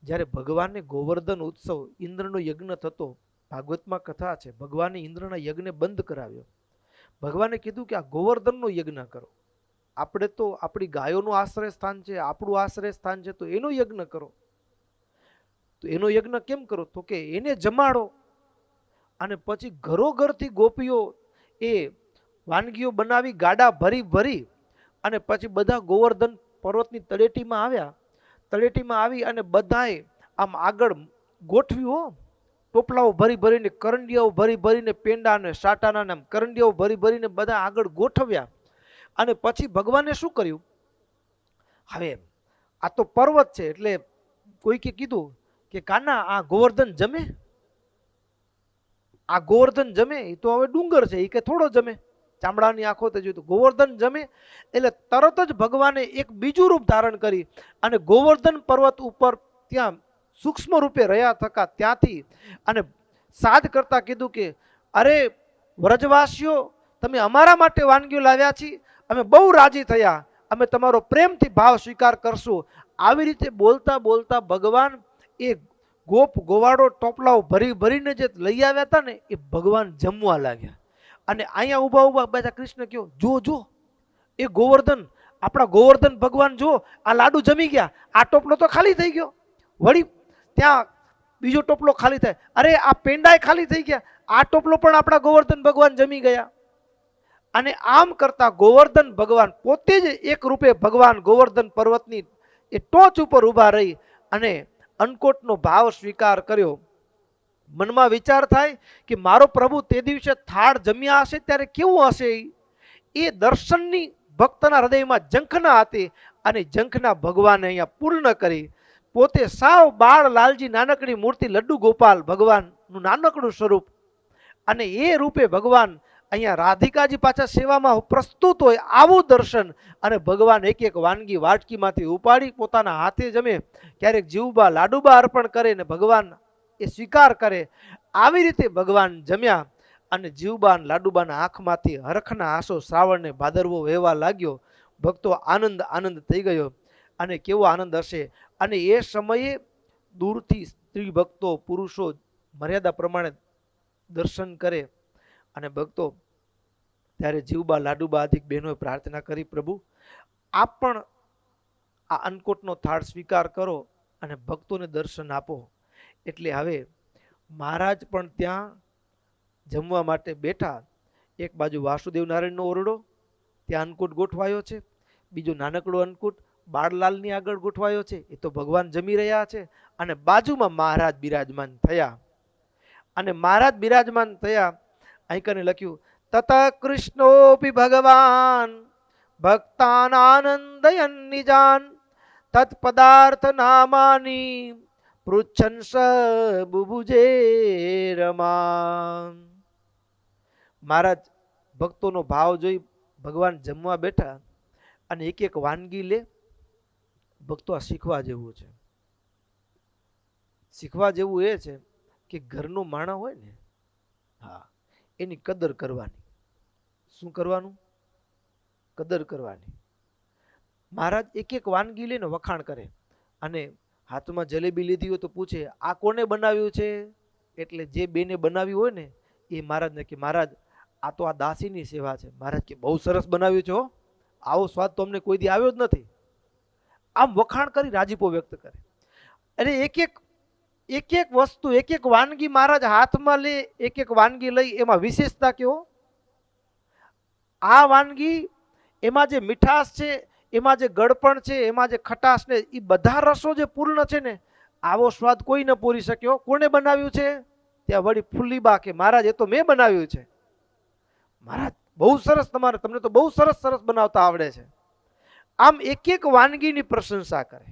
જ્યારે ભગવાનને ગોવર્ધન ઉત્સવ ઇન્દ્રનો યજ્ઞ થતો, ભાગવતમાં કથા છે, ભગવાને ઇન્દ્રના યજ્ઞ બંધ કરાવ્યો. ભગવાને કીધું કે આ ગોવર્ધનનો યજ્ઞ કરો. આપણે તો આપણી ગાયોનું આશ્રય સ્થાન છે, આપણું આશ્રય સ્થાન છે, તો એનો યજ્ઞ કરો. તો એનો યજ્ઞ કેમ કરો? તો કે એને જમાડો. અને પછી ઘરોઘરથી ગોપીઓ એ વાનગીઓ બનાવી ગાડા ભરી ભરી અને પછી બધા ગોવર્ધન પર્વતની તળેટીમાં આવ્યા. તળેટીમાં આવી અને બધાએ આમ આગળ ગોઠવ્યું, ટોપલાઓ ભરી ભરીને, કરંડિયાઓ ભરી ભરીને, પેંડા અને સાટાના નામ કરંડિયાઓ ભરી ભરીને બધા આગળ ગોઠવ્યા. અને પછી ભગવાને શું કર્યું? હવે આ તો પર્વત છે એટલે કોઈકે કીધું કે કાના આ ગોવર્ધન જમે? આ ગોવર્ધન જમે? એ તો હવે ડુંગર છે, એ કે થોડો જમે, ચામડાની આંખો તે જોયું. ગોવર્ધન જમે એટલે તરત જ ભગવાને એક બીજું રૂપ ધારણ કરી અને ગોવર્ધન પર્વત ઉપર ત્યાં સૂક્ષ્મ રૂપે રહ્યા થકા ત્યાંથી અને સાદ કરતા કીધું કે અરે વ્રજવાસીઓ, તમે અમારા માટે વાનગીઓ લાવ્યા છીએ, અમે બહુ રાજી થયા, અમે તમારો પ્રેમથી ભાવ સ્વીકાર કરશું. આવી રીતે બોલતા બોલતા ભગવાન એ ગોપ ગોવાળો ટોપલાઓ ભરી ભરીને જે લઈ આવ્યા હતા ને એ ભગવાન જમવા લાગ્યા. અને અહીંયા ઊભા ઊભા બધા કૃષ્ણ કહ્યો, જો જો એ ગોવર્ધન, આપણા ગોવર્ધન ભગવાન જો આ લાડુ જમી ગયા, આ ટોપલો તો ખાલી થઈ ગયો, વળી ત્યાં બીજો ટોપલો ખાલી થાય, અરે આ પેંડાય ખાલી થઈ ગયા, આ ટોપલો પણ આપણા ગોવર્ધન ભગવાન જમી ગયા. અને આમ કરતા ગોવર્ધન ભગવાન પોતે જ એક રૂપે ભગવાન ગોવર્ધન પર્વતની એ ટોચ ઉપર ઊભા રહી અને અન્નકોટનો ભાવ સ્વીકાર કર્યો. મનમાં વિચાર થાય કે મારો પ્રભુ તે દિવસે થાળ જમ્યા હશે ત્યારે કેવું હશે? એ દર્શનની ભક્તના હૃદયમાં ઝંખના હતી અને ઝંખના ભગવાને અહીંયા પૂર્ણ કરી. પોતે સાવ બાળ લાલજી નાનકડી મૂર્તિ લડ્ડુ ગોપાલ ભગવાનનું નાનકડું સ્વરૂપ, અને એ રૂપે ભગવાન અહીંયા રાધિકાજી પાછા સેવામાં પ્રસ્તુત હોય આવું દર્શન, અને ભગવાન એક એક વાનગી વાટકીમાંથી ઉપાડી પોતાના હાથે જમે, ક્યારેક જીવબા લાડુબા અર્પણ કરે ને ભગવાન એ સ્વીકાર કરે. આવી રીતે ભગવાન જમ્યા અને જીવબા લાડુબાના આંખમાંથી હરખના આંસુ શ્રાવણને ભાદરવો વહેવા લાગ્યો. ભક્તો આનંદ આનંદ થઈ ગયો. અને કેવો આનંદ હશે. અને એ સમયે દૂરથી સ્ત્રી ભક્તો પુરુષો મર્યાદા પ્રમાણે દર્શન કરે. અને ભક્તો ત્યારે જીવબા લાડુબા આદિક બહેનોએ પ્રાર્થના કરી, પ્રભુ આપ પણ આ અન્નકૂટનો થાળ સ્વીકાર કરો અને ભક્તોને દર્શન આપો. એટલે હવે મહારાજ પણ ત્યાં જમવા માટે બેઠા. એક બાજુ વાસુદેવ નારાયણનો ઓરડો, ત્યાં અન્નકૂટ ગોઠવાયો છે. બીજો નાનકડો અન્નકૂટ બાળલાલની આગળ ગોઠવાયો છે, એ તો ભગવાન જમી રહ્યા છે. અને બાજુમાં મહારાજ બિરાજમાન થયા. અને મહારાજ બિરાજમાન થયા. અહીં કને લખ્યું, તત કૃષ્ણોપી ભગવાન ભક્તાનાનંદયન નિજાન તત્પદાર્થ નામાની પૃચ્છન સ બુભુજે રમા. મહારાજ ભક્તોનો ભાવ જોઈ ભગવાન જમવા બેઠા અને એક એક વાનગી લે. ભક્તો આ શીખવા જેવું છે. શીખવા જેવું એ છે કે ઘરનો માણસ હોય ને, હા, એની કદર કરવાની. શું કરવાનું? કદર કરવાની. મહારાજ એક એક વાનગી લઈને વખાણ કરે. અને હાથમાં જલેબી લીધી હોય તો પૂછે, આ કોને બનાવ્યું છે? એટલે જે બેને બનાવી હોય ને એ મહારાજને કે, મહારાજ આ તો આ દાસીની સેવા છે. મહારાજ કે, બહુ સરસ બનાવ્યું છે હો, આવો સ્વાદ તો અમને કોઈ દી આવ્યો જ નથી. આમ વખાણ કરી રાજીપો વ્યક્ત કરે. અને એક એક વસ્તુ, એક એક વાનગી મહારાજ હાથમાં લે. એક એક વાનગી લઈ એમાં વિશેષતા કેવો, આ વાનગી એમાં જે મીઠાશ છે, એમાં જે ગળપણ છે, એમાં જે ખટાશ ને, એ બધા રસો જે પૂર્ણ છે ને, આવો સ્વાદ કોઈ ન પૂરી શક્યો. કોને બનાવ્યું છે? ત્યાં વળી ફુલ્લીબા કે, મહારાજ એ તો મેં બનાવ્યું છે. મહારાજ બહુ સરસ, તમને તો બહુ સરસ સરસ બનાવતા આવડે છે. આમ એક એક વાનગીની પ્રશંસા કરે.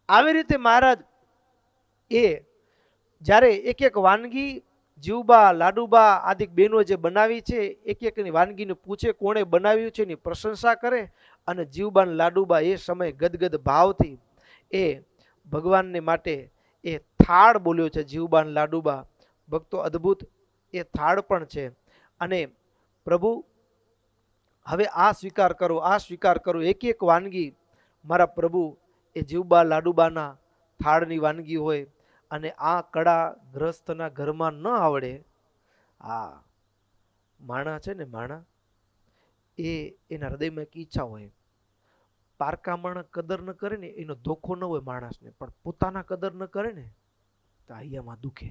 આવી રીતે મહારાજ એ જ્યારે એક એક વાનગી જીવબા લાડુબા આદિક બહેનો જે બનાવી છે, એક એકની વાનગીને પૂછે કોણે બનાવ્યું છે, એની પ્રશંસા કરે. અને જીવબા લાડુબા એ સમય ગદગદ ભાવથી એ ભગવાનને માટે એ થાળ બોલ્યો છે. જીવબા લાડુબા ભક્તો અદ્ભુત એ થાળ પણ છે. અને પ્રભુ હવે આ સ્વીકાર કરો, આ સ્વીકાર કરો. એક એક વાનગી મારા પ્રભુ એ જીવબા લાડુબાના થાળની વાનગી હોય. અને આ કળા ગ્રસ્તના ઘરમાં ન આવડે. આ માણા છે ને, માણા એ એના હૃદયમાં એક ઈચ્છા હોય. પારકા માણસ કદર ન કરે ને એનો ધોખો ન હોય માણસને, પણ પોતાના કદર ન કરે ને તો અહીંયામાં દુખે.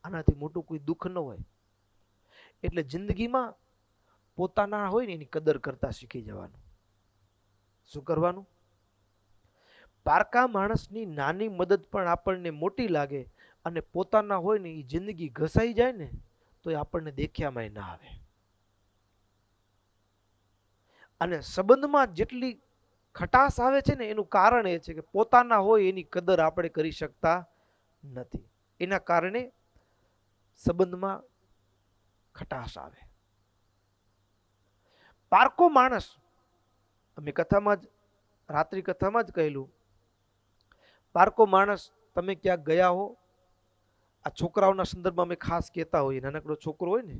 આનાથી મોટું કોઈ દુઃખ ન હોય. એટલે જિંદગીમાં પોતાના હોય ને એની કદર કરતા શીખી જવાનું. શું કરવાનું? પારકા માણસની નાની મદદ પણ આપણને મોટી લાગે. અને પોતાના હોય ને એ જિંદગી ઘસાઈ જાય ને તો એ આપણને દેખ્યામાં ના આવે. અને સંબંધમાં જેટલી ખટાશ આવે છે ને એનું કારણ એ છે કે પોતાના હોય એની કદર આપણે કરી શકતા નથી. એના કારણે સંબંધમાં ખટાશ આવે. પારકો માણસ, અમે કથામાં જ રાત્રિ કથામાં જ કહેલું, પારકો માણસ તમે ક્યાંક ગયા હો, આ છોકરાઓના સંદર્ભમાં અમે ખાસ કહેતા હોઈએ. નાનકડો છોકરો હોય ને,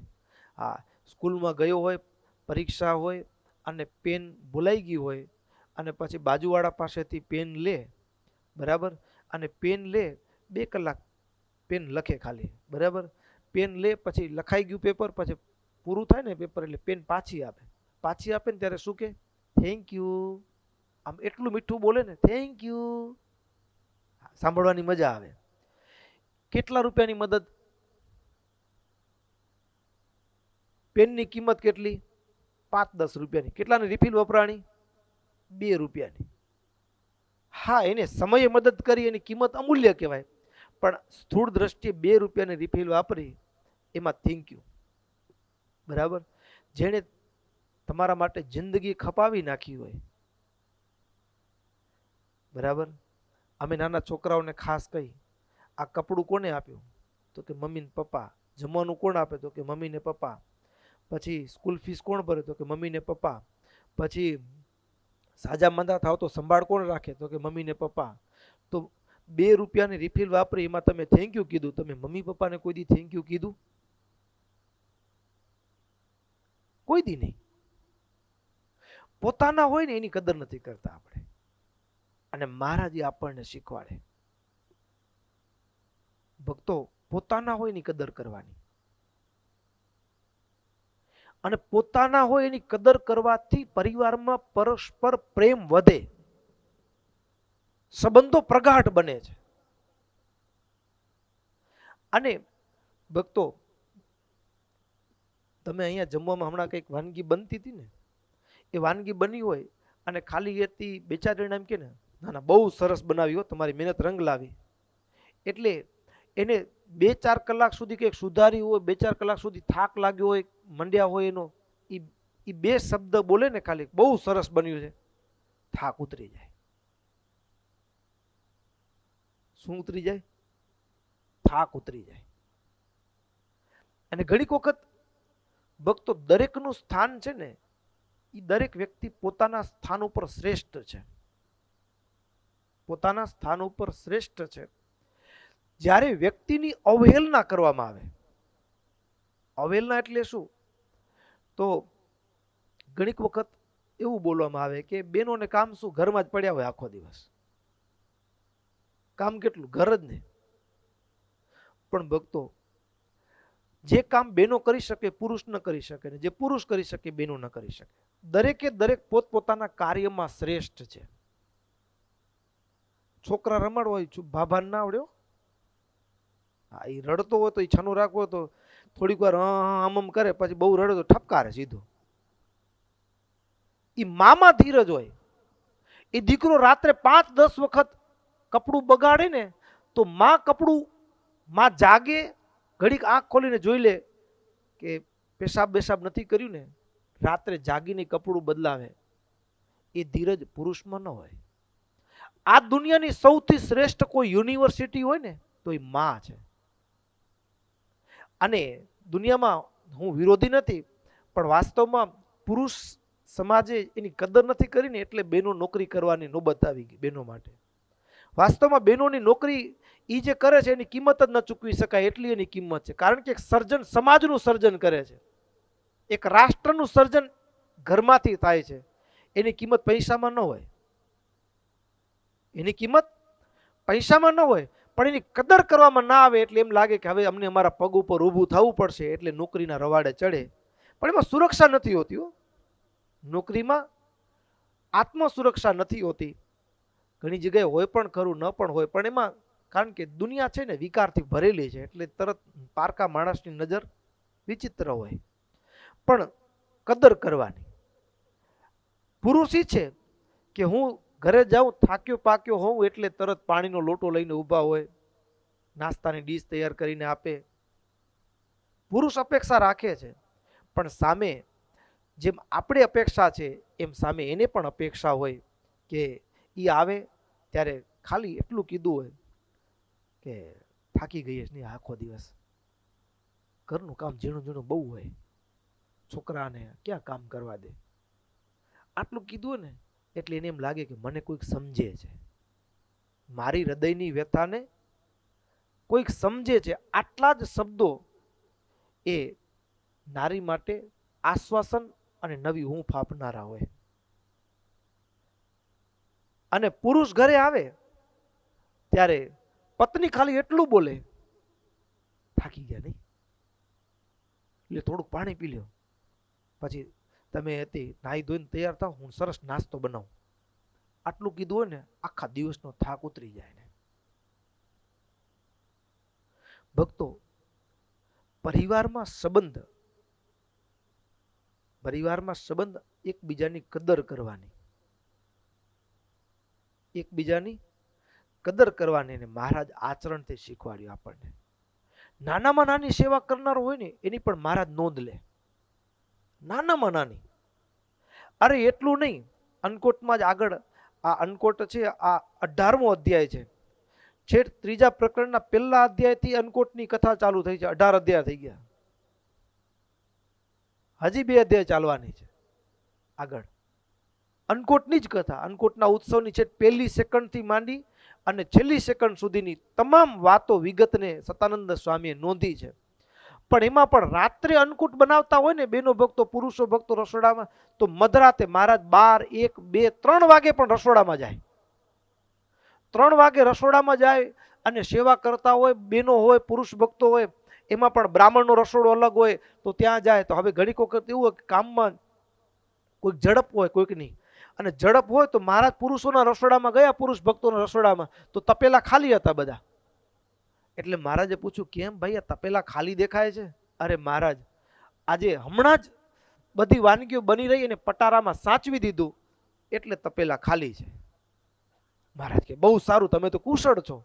હા, સ્કૂલમાં ગયો હોય, પરીક્ષા હોય અને પેન ભૂલાઈ ગઈ હોય, અને પછી બાજુવાળા પાસેથી પેન લે, બરાબર, અને પેન લે 2 કલાક પેન લખે ખાલી, બરાબર, પેન લે પછી લખાઈ ગયું પેપર, પછી પૂરું થાય ને પેપર એટલે પેન પાછી આપે. પાછી આપે ને ત્યારે શું કે? Thank you. આમ એટલું મીઠું બોલે ને, થેન્ક યુ. સાંભળવાની મજા આવે. કેટલા રૂપિયાની મદદ? પેનની કિંમત કેટલી? 5-10 રૂપિયાની. કેટલાની રિફિલ વપરાણી? 2 રૂપિયાની. હા, એને સમયે મદદ કરી, એની કિંમત અમૂલ્ય કહેવાય. પણ સ્થૂળ દ્રષ્ટિએ 2 રૂપિયાની રિફિલ વાપરી, એમાં થેન્ક યુ. બરાબર. જેણે તમારા માટે જિંદગી ખપાવી નાખી હોય, બરાબર. અમે નાના છોકરાઓને ખાસ કહી, આ કપડું કોને આપ્યું? તો કે મમ્મી ને પપ્પા. જમવાનું કોણ આપે? તો કે મમ્મી ને પપ્પા. પછી સ્કૂલ ફીસ કોણ ભરે? તો કે મમ્મી ને પપ્પા. પછી સાજા મંદા થાવ તો સંભાળ કોણ રાખે? તો કે મમ્મી ને પપ્પા. તો 2 રૂપિયાની રિફિલ વાપરી, એમાં તમે થેન્ક યુ કીધું, તમે મમ્મી પપ્પાને કોઈ દી થેન્ક યુ કીધું? કોઈ દી નહીં. પોતાના હોય ને એની કદર નથી કરતા આપણે. અને મહારાજ આપણને શીખવાડે, ભક્તો પોતાના હોય એની કદર કરવાની. અને પોતાના હોય એની કદર કરવાથી પરિવારમાં પરસ્પર પ્રેમ વધે, સંબંધો પ્રગાઢ બને છે. અને ભક્તો તમે અહીંયા જમવામાં હમણાં કંઈક વાનગી બનતી હતી ને, એ વાનગી બની હોય અને ખાલી એથી 2-4 જણા એમ કે ને, ના ના બહુ સરસ બનાવી હો, તમારી મહેનત રંગ લાવી, એટલે એને 2-4 કલાક સુધી કંઈક સુધારી હોય, 2-4 કલાક સુધી થાક લાગ્યો હોય, મંડ્યા હોય એનો, એ 2 શબ્દ બોલે ને ખાલી, બહુ સરસ બન્યું છે, થાક ઉતરી જાય. શું ઉતરી જાય? થાક ઉતરી જાય. અને ઘણીક વખત ભક્તો દરેકનું સ્થાન છે ને, એ દરેક વ્યક્તિ પોતાના સ્થાન ઉપર શ્રેષ્ઠ છે. પોતાના સ્થાન ઉપર શ્રેષ્ઠ છે. જ્યારે વ્યક્તિની અવહેલના કરવામાં આવે, અવહેલના એટલે શું? તો ઘણીક વખત એવું બોલવામાં આવે કે બેનોને કામ શું, ઘરમાં જ પડ્યા હોય આખો દિવસ, કામ કેટલું, ઘર જ ને. પણ ભક્તો જે કામ બેનો કરી શકે પુરુષ ન કરી શકે, ને જે પુરુષ કરી શકે બેનો ન કરી શકે. દરેકે દરેક પોતપોતાના કાર્યમાં શ્રેષ્ઠ છે. છોકરા રમાડવા હોય, ભાભાને ના આવડ્યો, હા એ રડતો હોય તો એ છાનું રાખવો તો થોડીક વાર આમ કરે, પછી બહુ રડે તો ઠપકારે સીધો. એ મામા ધીરજ હોય. એ દીકરો રાત્રે 5-10 વખત કપડું બગાડે ને, તો માં જાગે, ઘડીક આંખ ખોલીને જોઈ લે કે પેશાબ બેસાબ નથી કર્યું ને, રાત્રે જાગીને કપડું બદલાવે. એ ધીરજ પુરુષમાં ન હોય. આ દુનિયાની સૌથી શ્રેષ્ઠ કોઈ યુનિવર્સિટી હોય ને તો એ માં છે. અને દુનિયામાં હું વિરોધી નથી, પણ વાસ્તવમાં પુરુષ સમાજે એની કદર નથી કરીને, એટલે બેનો નોકરી કરવાની નોબત આવી ગઈ બેનો માટે. વાસ્તવમાં બેનોની નોકરી એ જે કરે છે એની કિંમત જ ન ચૂકવી શકાય, એટલી એની કિંમત છે. કારણ કે એક સર્જન સમાજનું સર્જન કરે છે, એક રાષ્ટ્રનું સર્જન ઘરમાંથી થાય છે. એની કિંમત પૈસામાં ન હોય, એની કિંમત પૈસામાં ન હોય, પણ એની કદર કરવામાં ના આવે એટલે એમ લાગે કે હવે અમને અમારા પગ ઉપર ઊભું થવું પડશે, એટલે નોકરીના રવાડે ચડે. પણ એમાં સુરક્ષા નથી હોતી. નોકરીમાં આત્મ સુરક્ષા નથી હોતી. ઘણી જગ્યાએ હોય પણ ખરું, ન પણ હોય, પણ એમાં કારણ કે દુનિયા છે ને વિકારથી ભરેલી છે, એટલે તરત પારકા માણસની નજર વિચિત્ર હોય. પણ કદર કરવાની. પુરુષ ઈ છે કે હું ઘરે જાઉં થાક્યો પાક્યો હોઉં એટલે તરત પાણીનો લોટો લઈને ઊભા હોય, નાસ્તાની ડીશ તૈયાર કરીને આપે. પુરુષ અપેક્ષા રાખે છે, પણ સામે જેમ આપણે અપેક્ષા છે એમ સામે એને પણ અપેક્ષા હોય કે એ આવે ત્યારે ખાલી એટલું કીધું હોય કે થાકી ગઈ છે નહીં આખો દિવસ, ઘરનું કામ ઝીણું ઝીણું બહુ હોય, છોકરાને ક્યાં કામ કરવા દે, આટલું કીધું ને એટલે એને એમ લાગે કે મને કોઈક સમજે છે, મારી હૃદયની વ્યથાને કોઈક સમજે છે. આટલા જ શબ્દો એ નારી માટે આશ્વાસન અને નવી હૂંફ આપનારા હોય. અને પુરુષ ઘરે આવે ત્યારે પત્ની ખાલી એટલું બોલે, થાકી ગયા નહીં, એટલે થોડુંક પાણી પી લ્યો, પછી તમે નાહી ધોઈને તૈયાર થાવ, હું સરસ નાસ્તો બનાવું. આટલું કીધું હોય ને આખા દિવસનો થાક ઉતરી જાય ને. ભક્તો પરિવારમાં સંબંધ એકબીજાની કદર કરવાની, એકબીજાની કદર કરવાની ને મહારાજ આચરણથી શીખવાડ્યું આપણને. નાનામાં નાની સેવા કરનારો હોય ને એની પણ મહારાજ નોંધ લે. નાનામાં નાની, અરે એટલું નહીં, અન્નકોટમાં જ આગળ આ અન્નકોટ છે આ 18મો અધ્યાય છે. છેક ત્રીજા પ્રકરણના પહેલા અધ્યાયથી અન્નકોટની કથા ચાલુ થઈ છે. 18 અધ્યાય થઈ ગયા, હજી 2 અધ્યાય ચાલવાની છે આગળ. અન્નકોટની જ કથા, અન્નકોટના ઉત્સવની છે પહેલી સેકન્ડથી માંડી અને છેલ્લી સેકન્ડ સુધીની તમામ વાતો વિગતને સતાનંદ સ્વામીએ નોંધી છે. પણ એમાં પણ રાત્રે અન્નકૂટ બનાવતા હોય ને બેનો ભક્તો, પુરુષો ભક્તો રસોડામાં, તો મધરાતે મહારાજ 12, 1, 2, 3 વાગે પણ રસોડામાં જાય. 3 વાગે રસોડામાં જાય અને સેવા કરતા હોય, બેનો હોય, પુરુષ ભક્તો હોય. એમાં પણ બ્રાહ્મણનો રસોડો અલગ હોય તો ત્યાં જાય. તો હવે ઘડીક વખત એવું હોય કે કામમાં કોઈક ઝડપ હોય કોઈકની, અને ઝડપ હોય તો મહારાજ પુરુષોના રસોડામાં ગયા, પુરુષ ભક્તોના રસોડામાં, તો તપેલા ખાલી હતા બધા. એટલે મહારાજે પૂછ્યું, કેમ ભાઈ આ તપેલા ખાલી દેખાય છે? અરે મહારાજ, આજે હમણાં જ બધી વાનગીઓ બની રહી અને પટારામાં સાચવી દીધું એટલે તપેલા ખાલી છે. મહારાજ કે બહુ સારું, તમે તો કુશળ છો.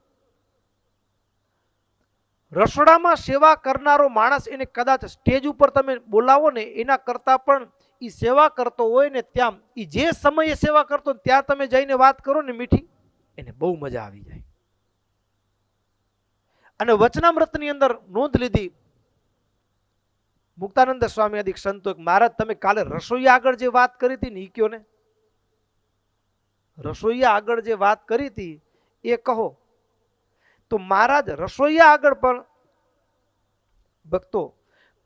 રસોડામાં સેવા કરનારો માણસ એને કદાચ સ્ટેજ ઉપર તમે બોલાવો ને એના કરતા પણ એ સેવા કરતો હોય ને ત્યાં, એ જે સમયે સેવા કરતો ત્યાં તમે જઈને વાત કરો ને મીઠી, એને બહુ મજા આવી જાય. અને વચનામૃતની અંદર નોંધ લીધી મુક્તાનંદ સ્વામી આદિક સંતો, મહારાજ તમે કાલે રસોઈયા આગળ જે વાત કરી હતી ને એ કયો ને, રસોઈયા આગળ જે વાત કરી હતી એ કહો. તો મહારાજ રસોઈયા આગળ પણ ભક્તો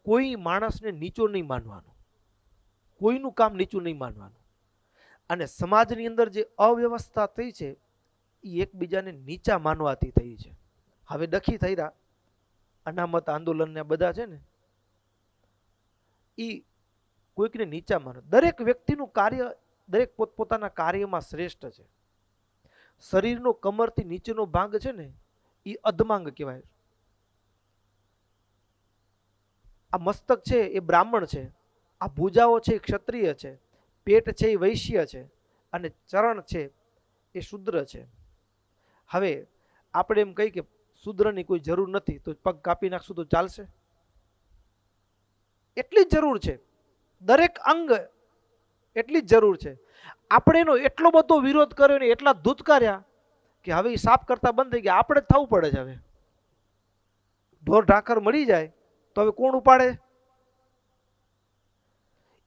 કોઈ માણસને નીચો નહીં માનવાનો, કોઈનું કામ નીચું નહીં માનવાનું. અને સમાજની અંદર જે અવ્યવસ્થા થઈ છે એ એકબીજાને નીચા માનવાથી થઈ છે. હવે ડખી થઈ રહ્યા અનામત આંદોલન ને બધા છે ને, એ કોઈકને નીચા માનો. દરેક વ્યક્તિનું કાર્ય દરેક પોતપોતાના કાર્યમાં શ્રેષ્ઠ છે. શરીરનો કમરથી નીચેનો ભાગ છે ને એ અધમાંગ કહેવાય. આ મસ્તક છે એ બ્રાહ્મણ છે, આ ભુજાઓ છે એ ક્ષત્રિય છે, પેટ છે એ વૈશ્ય છે, અને ચરણ છે એ શુદ્ર છે. હવે આપણે એમ કહી કે શુદ્રની કોઈ જરૂર નથી તો પગ કાપી નાખશું તો ચાલશે? એટલી જ જરૂર છે, દરેક અંગ એટલી જ જરૂર છે. આપણે એનો એટલો બધો વિરોધ કર્યો ને એટલા ધૂતકાર્યા કે હવે એ સાફ કરતા બંધ થઈ ગયા. આપણે જ થવું પડે છે. હવે ઢોર ઢાંખર મળી જાય તો હવે કોણ ઉપાડે?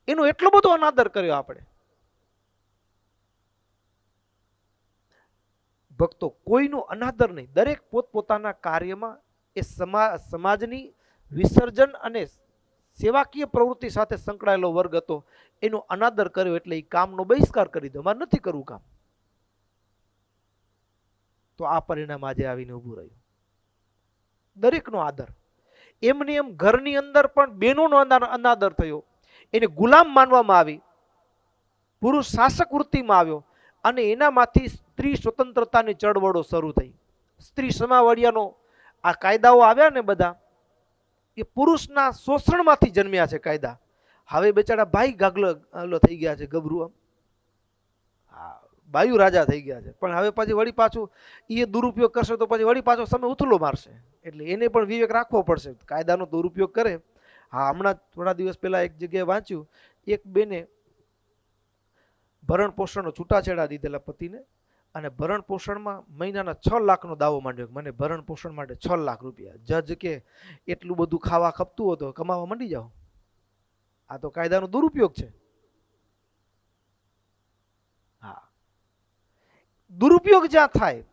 એનો એટલો બધો અનાદર કર્યો આપણે. ભક્તો કોઈનું અનાદર નહીં, દરેક પોતપોતાના કાર્યમાં એ સમાજની વિસર્જન અને સેવાકીય પ્રવૃત્તિ સાથે સંકળાયેલો વર્ગ હતો, એનો અનાદર કર્યો એટલે એ કામનો બહિષ્કાર કરી દો, મારે નથી કરવું કામ. તો આ પરિણામ આજે આવીને ઊભું રહ્યું. દરેકનો આદર. એમની એમ ઘરની અંદર પણ બહેનોનો અનાદર થયો, એને ગુલામ માનવામાં આવી, પુરુષ શાસક વૃત્તિમાં આવ્યો અને એનામાંથી સ્ત્રી સ્વતંત્રતાની ચળવળો શરૂ થઈ. સ્ત્રી સમાવડિયાનો આ કાયદાઓ આવ્યા ને બધા, એ પુરુષના શોષણમાંથી જન્મ્યા છે કાયદા. હવે બેચારા ભાઈ ગાગલો થઈ ગયા છે, ગભરું, બાયુ રાજા થઈ ગયા છે. પણ હવે પછી વળી પાછું એ દુરુપયોગ કરશે તો પછી વળી પાછો સમય ઉથલો મારશે. એટલે એને પણ વિવેક રાખવો પડશે, કાયદાનો દુરુપયોગ કરે. હા, હમણાં થોડા દિવસ પહેલા એક જગ્યાએ વાંચ્યું, એક બેને ભરણ પોષણનો છૂટાછેડા દીધેલા પતિને, અને ભરણ પોષણમાં મહિનાના 6 લાખનો દાવો માંડ્યો. મને ભરણ પોષણ માટે 6 લાખ રૂપિયા. જજ કે એટલું બધું ખાવા ખપતું હોય તો કમાવા માંડી જાઓ. આ તો કાયદાનો દુરુપયોગ છે. હા, દુરુપયોગ જ્યાં થાય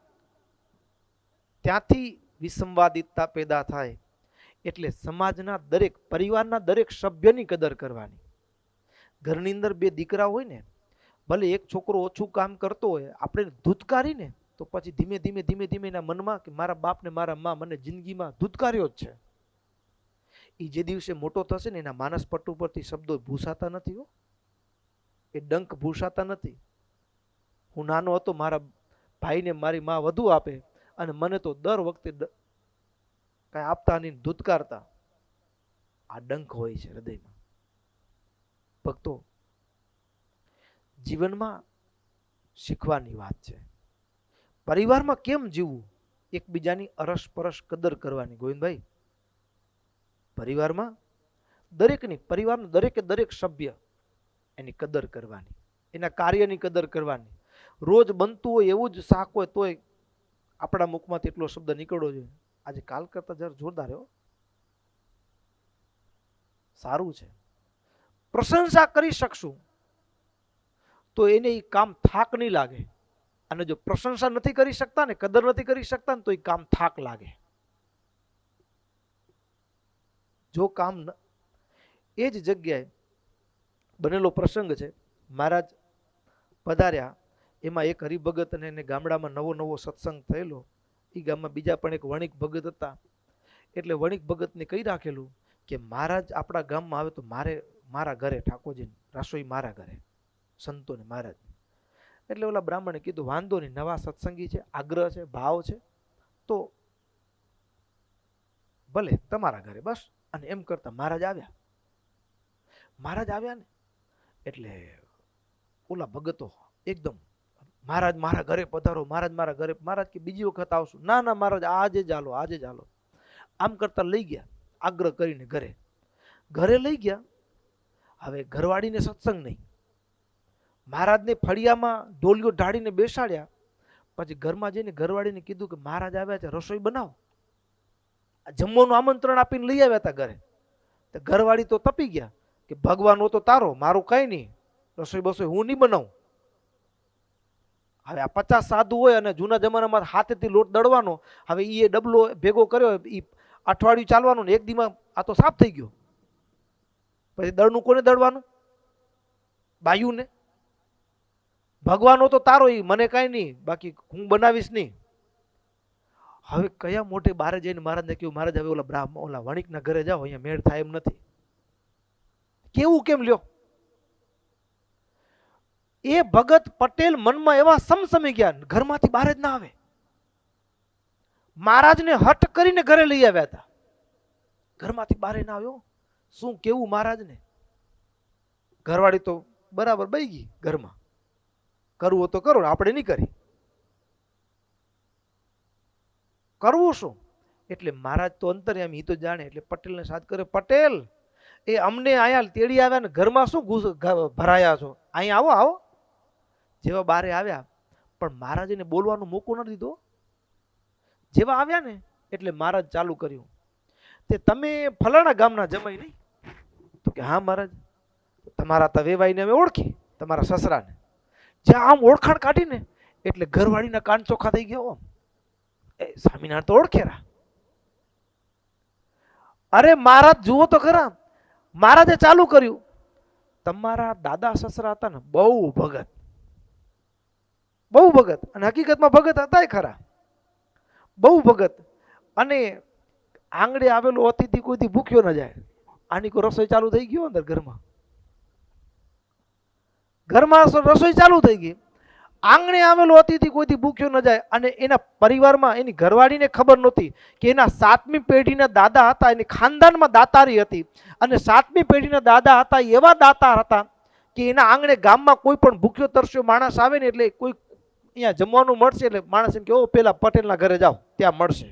ત્યાંથી વિસંવાદિતતા પેદા થાય. એટલે સમાજના દરેક પરિવારના દરેક સભ્યની કદર કરવાની. ઘરની અંદર 2 દીકરા હોય ને, ભલે એક છોકરો ઓછું કામ કરતો હોય, આપણે ધૂતકારીને તો પછી ધીમે ધીમે ધીમે ધીમે એના મનમાં કે મારા બાપ ને મારા મા મને જિંદગીમાં ધૂતકાર્યો જ છે. એ જે દિવસે મોટો થશે ને એના માનસ પટ્ટુ પરથી શબ્દો ભૂસાતા નથી હો, એ ડંક ભૂસાતા નથી. હું નાનો હતો, મારા ભાઈને મારી મા વધુ આપે અને મને તો દર વખતે કઈ આપતા નહીં, ધૂતકારતા. આ ડંક હોય છે હૃદયમાં. ભક્તો, જીવનમાં શીખવાની વાત છે. પરિવારમાં કેમ જીવવું, એકબીજાની અરસપરસ કદર કરવાની. ગોવિંદભાઈ, પરિવારમાં દરેકની, પરિવારનો દરેકે દરેક સભ્ય એની કદર કરવાની, એના કાર્યની કદર કરવાની. રોજ બનતું હોય એવું જ શાક હોય તોય આપણા મુખમાંથી એટલો શબ્દ નીકળવો જોઈએ. આજે કાલ કરતા જરા જોરદાર હો, સારું છે. પ્રશંસા કરી શકશું તો એને એ કામ થાક નહીં લાગે, અને જો પ્રશંસા નથી કરી શકતા ને, કદર નથી કરી શકતા ને, તો એ કામ થાક લાગે. જો કામ એ જ જગ્યાએ બનેલો પ્રસંગ છે. મહારાજ પધાર્યા, એમાં એક હરિભગત અને એને ગામડામાં નવો નવો સત્સંગ થયેલો. એ ગામમાં બીજા પણ એક વણિક ભગત હતા. એટલે વણિક ભગતને કહી રાખેલું કે મહારાજ આપણા ગામમાં આવે તો મારા ઘરે ઠાકોરજી રસોઈ મારા ઘરે, સંતોને મહારાજ. એટલે ઓલા બ્રાહ્મણે કીધું વાંધો નહીં, નવા સત્સંગી છે, આગ્રહ છે, ભાવ છે, તો ભલે તમારા ઘરે બસ. અને એમ કરતા મહારાજ આવ્યા. મહારાજ આવ્યા ને એટલે ઓલા ભગતો એકદમ, મહારાજ મારા ઘરે પધારો, મહારાજ મારા ઘરે. મહારાજ કે બીજી વખત આવશું. ના ના મહારાજ આજે જ હાલો, આજે જ હાલો. આમ કરતા લઈ ગયા, આગ્રહ કરીને ઘરે લઈ ગયા. હવે ઘરવાળીને સત્સંગ નહીં, મહારાજને ફળિયામાં ઢોલિયો ઢાળીને બેસાડ્યા. પછી ઘરમાં જઈને ઘરવાળીને કીધું કે મહારાજ આવ્યા છે, રસોઈ બનાવો. જમવાનું આમંત્રણ આપીને લઈ આવ્યા હતા ઘરે. તો ઘરવાળી તો તપી ગયા કે ભગવાન હો તો તારો, મારું કઈ નહીં, રસોઈ બસોઈ હું નહીં બનાવું. હવે આ 50 સાધુ હોય અને જૂના જમાનામાં હાથેથી લોટ દળવાનો, હવે એ ડબલો ભેગો કર્યો, એ અઠવાડિયું ચાલવાનું ને એક દીમાં આ તો સાફ થઈ ગયો. પછી દળનું કોને દળવાનું? બાયુને. ભગવાન હો તો તારો, એ મને કઈ નહીં, બાકી હું બનાવીશ નહીં. હવે કયા મોટે બારે જઈને મહારાજને કહ્યું, મહારાજ હવે ઓલા વણિકના ઘરે જાઓ, અહીંયા મેળ થાય એમ નથી. કેવું કેમ લ્યો? એ ભગત પટેલ મનમાં એવા સમસમી ગયા, ઘરમાંથી બહાર જ ના આવે. મહારાજને હઠ કરીને ઘરે લઈ આવ્યા હતા, ઘરમાંથી બહાર ના આવ્યો. શું કેવું મહારાજને? ઘરવાળી તો બરાબર બઈ ગઈ ઘરમાં, કરવું તો કરો, આપણે નહીં કરી, કરવું શું? એટલે મહારાજ તો અંતર્યામી, તો જાણે. એટલે પટેલને સાથ કરે, પટેલ એ અમને અહીંયા તેડી આવ્યા ને ઘરમાં શું ભરાયા છો, અહીંયા આવો આવો. જેવા બારે આવ્યા પણ મહારાજને બોલવાનો મોકો ન દીધો. જેવા આવ્યા ને એટલે મહારાજ ચાલુ કર્યું, તે તમે ફલાણા ગામના જમાઈ નહીં? તો કે હા મહારાજ. તમારા તવેવાઈને અમે ઓળખી, તમારા સસરાને. જ્યાં આમ ઓળખાણ કાઢીને એટલે ઘરવાળીના કાન ચોખ્ખા થઈ ગયા. એ સ્વામિનારાયણ તો ઓળખેરા. અરે મહારાજ જુઓ તો ખરા, મહારાજે ચાલુ કર્યું, તમારા દાદા સસરા હતા ને બહુ ભગત, બહુ ભગત, અને હકીકતમાં ભગત હતા ખરા, બહુ ભગત. અને આંગળે આવેલો અતિથિ કોઈથી ભૂખ્યો ન જાય. આની કોઈ રસોઈ ચાલુ થઈ ગયો અંદર ઘરમાં, રસોઈ ચાલુ થઈ ગઈ. આંગણે આવેલો અતિથિ કોઈથી ભૂખ્યો ન જાય. અને એના પરિવારમાં એની ઘરવાળીને ખબર નહોતી કે એના 7મી પેઢીના દાદા હતા, એની ખાનદાનમાં દાતારી હતી. અને 7મી પેઢીના દાદા હતા એવા દાતાર હતા કે એના આંગણે ગામમાં કોઈ પણ ભૂખ્યો તરસ્યો માણસ આવે ને એટલે કોઈ અહીંયા જમવાનું મળશે એટલે માણસ એમ કે ઓ પેલા પટેલના ઘરે જાઓ, ત્યાં મળશે.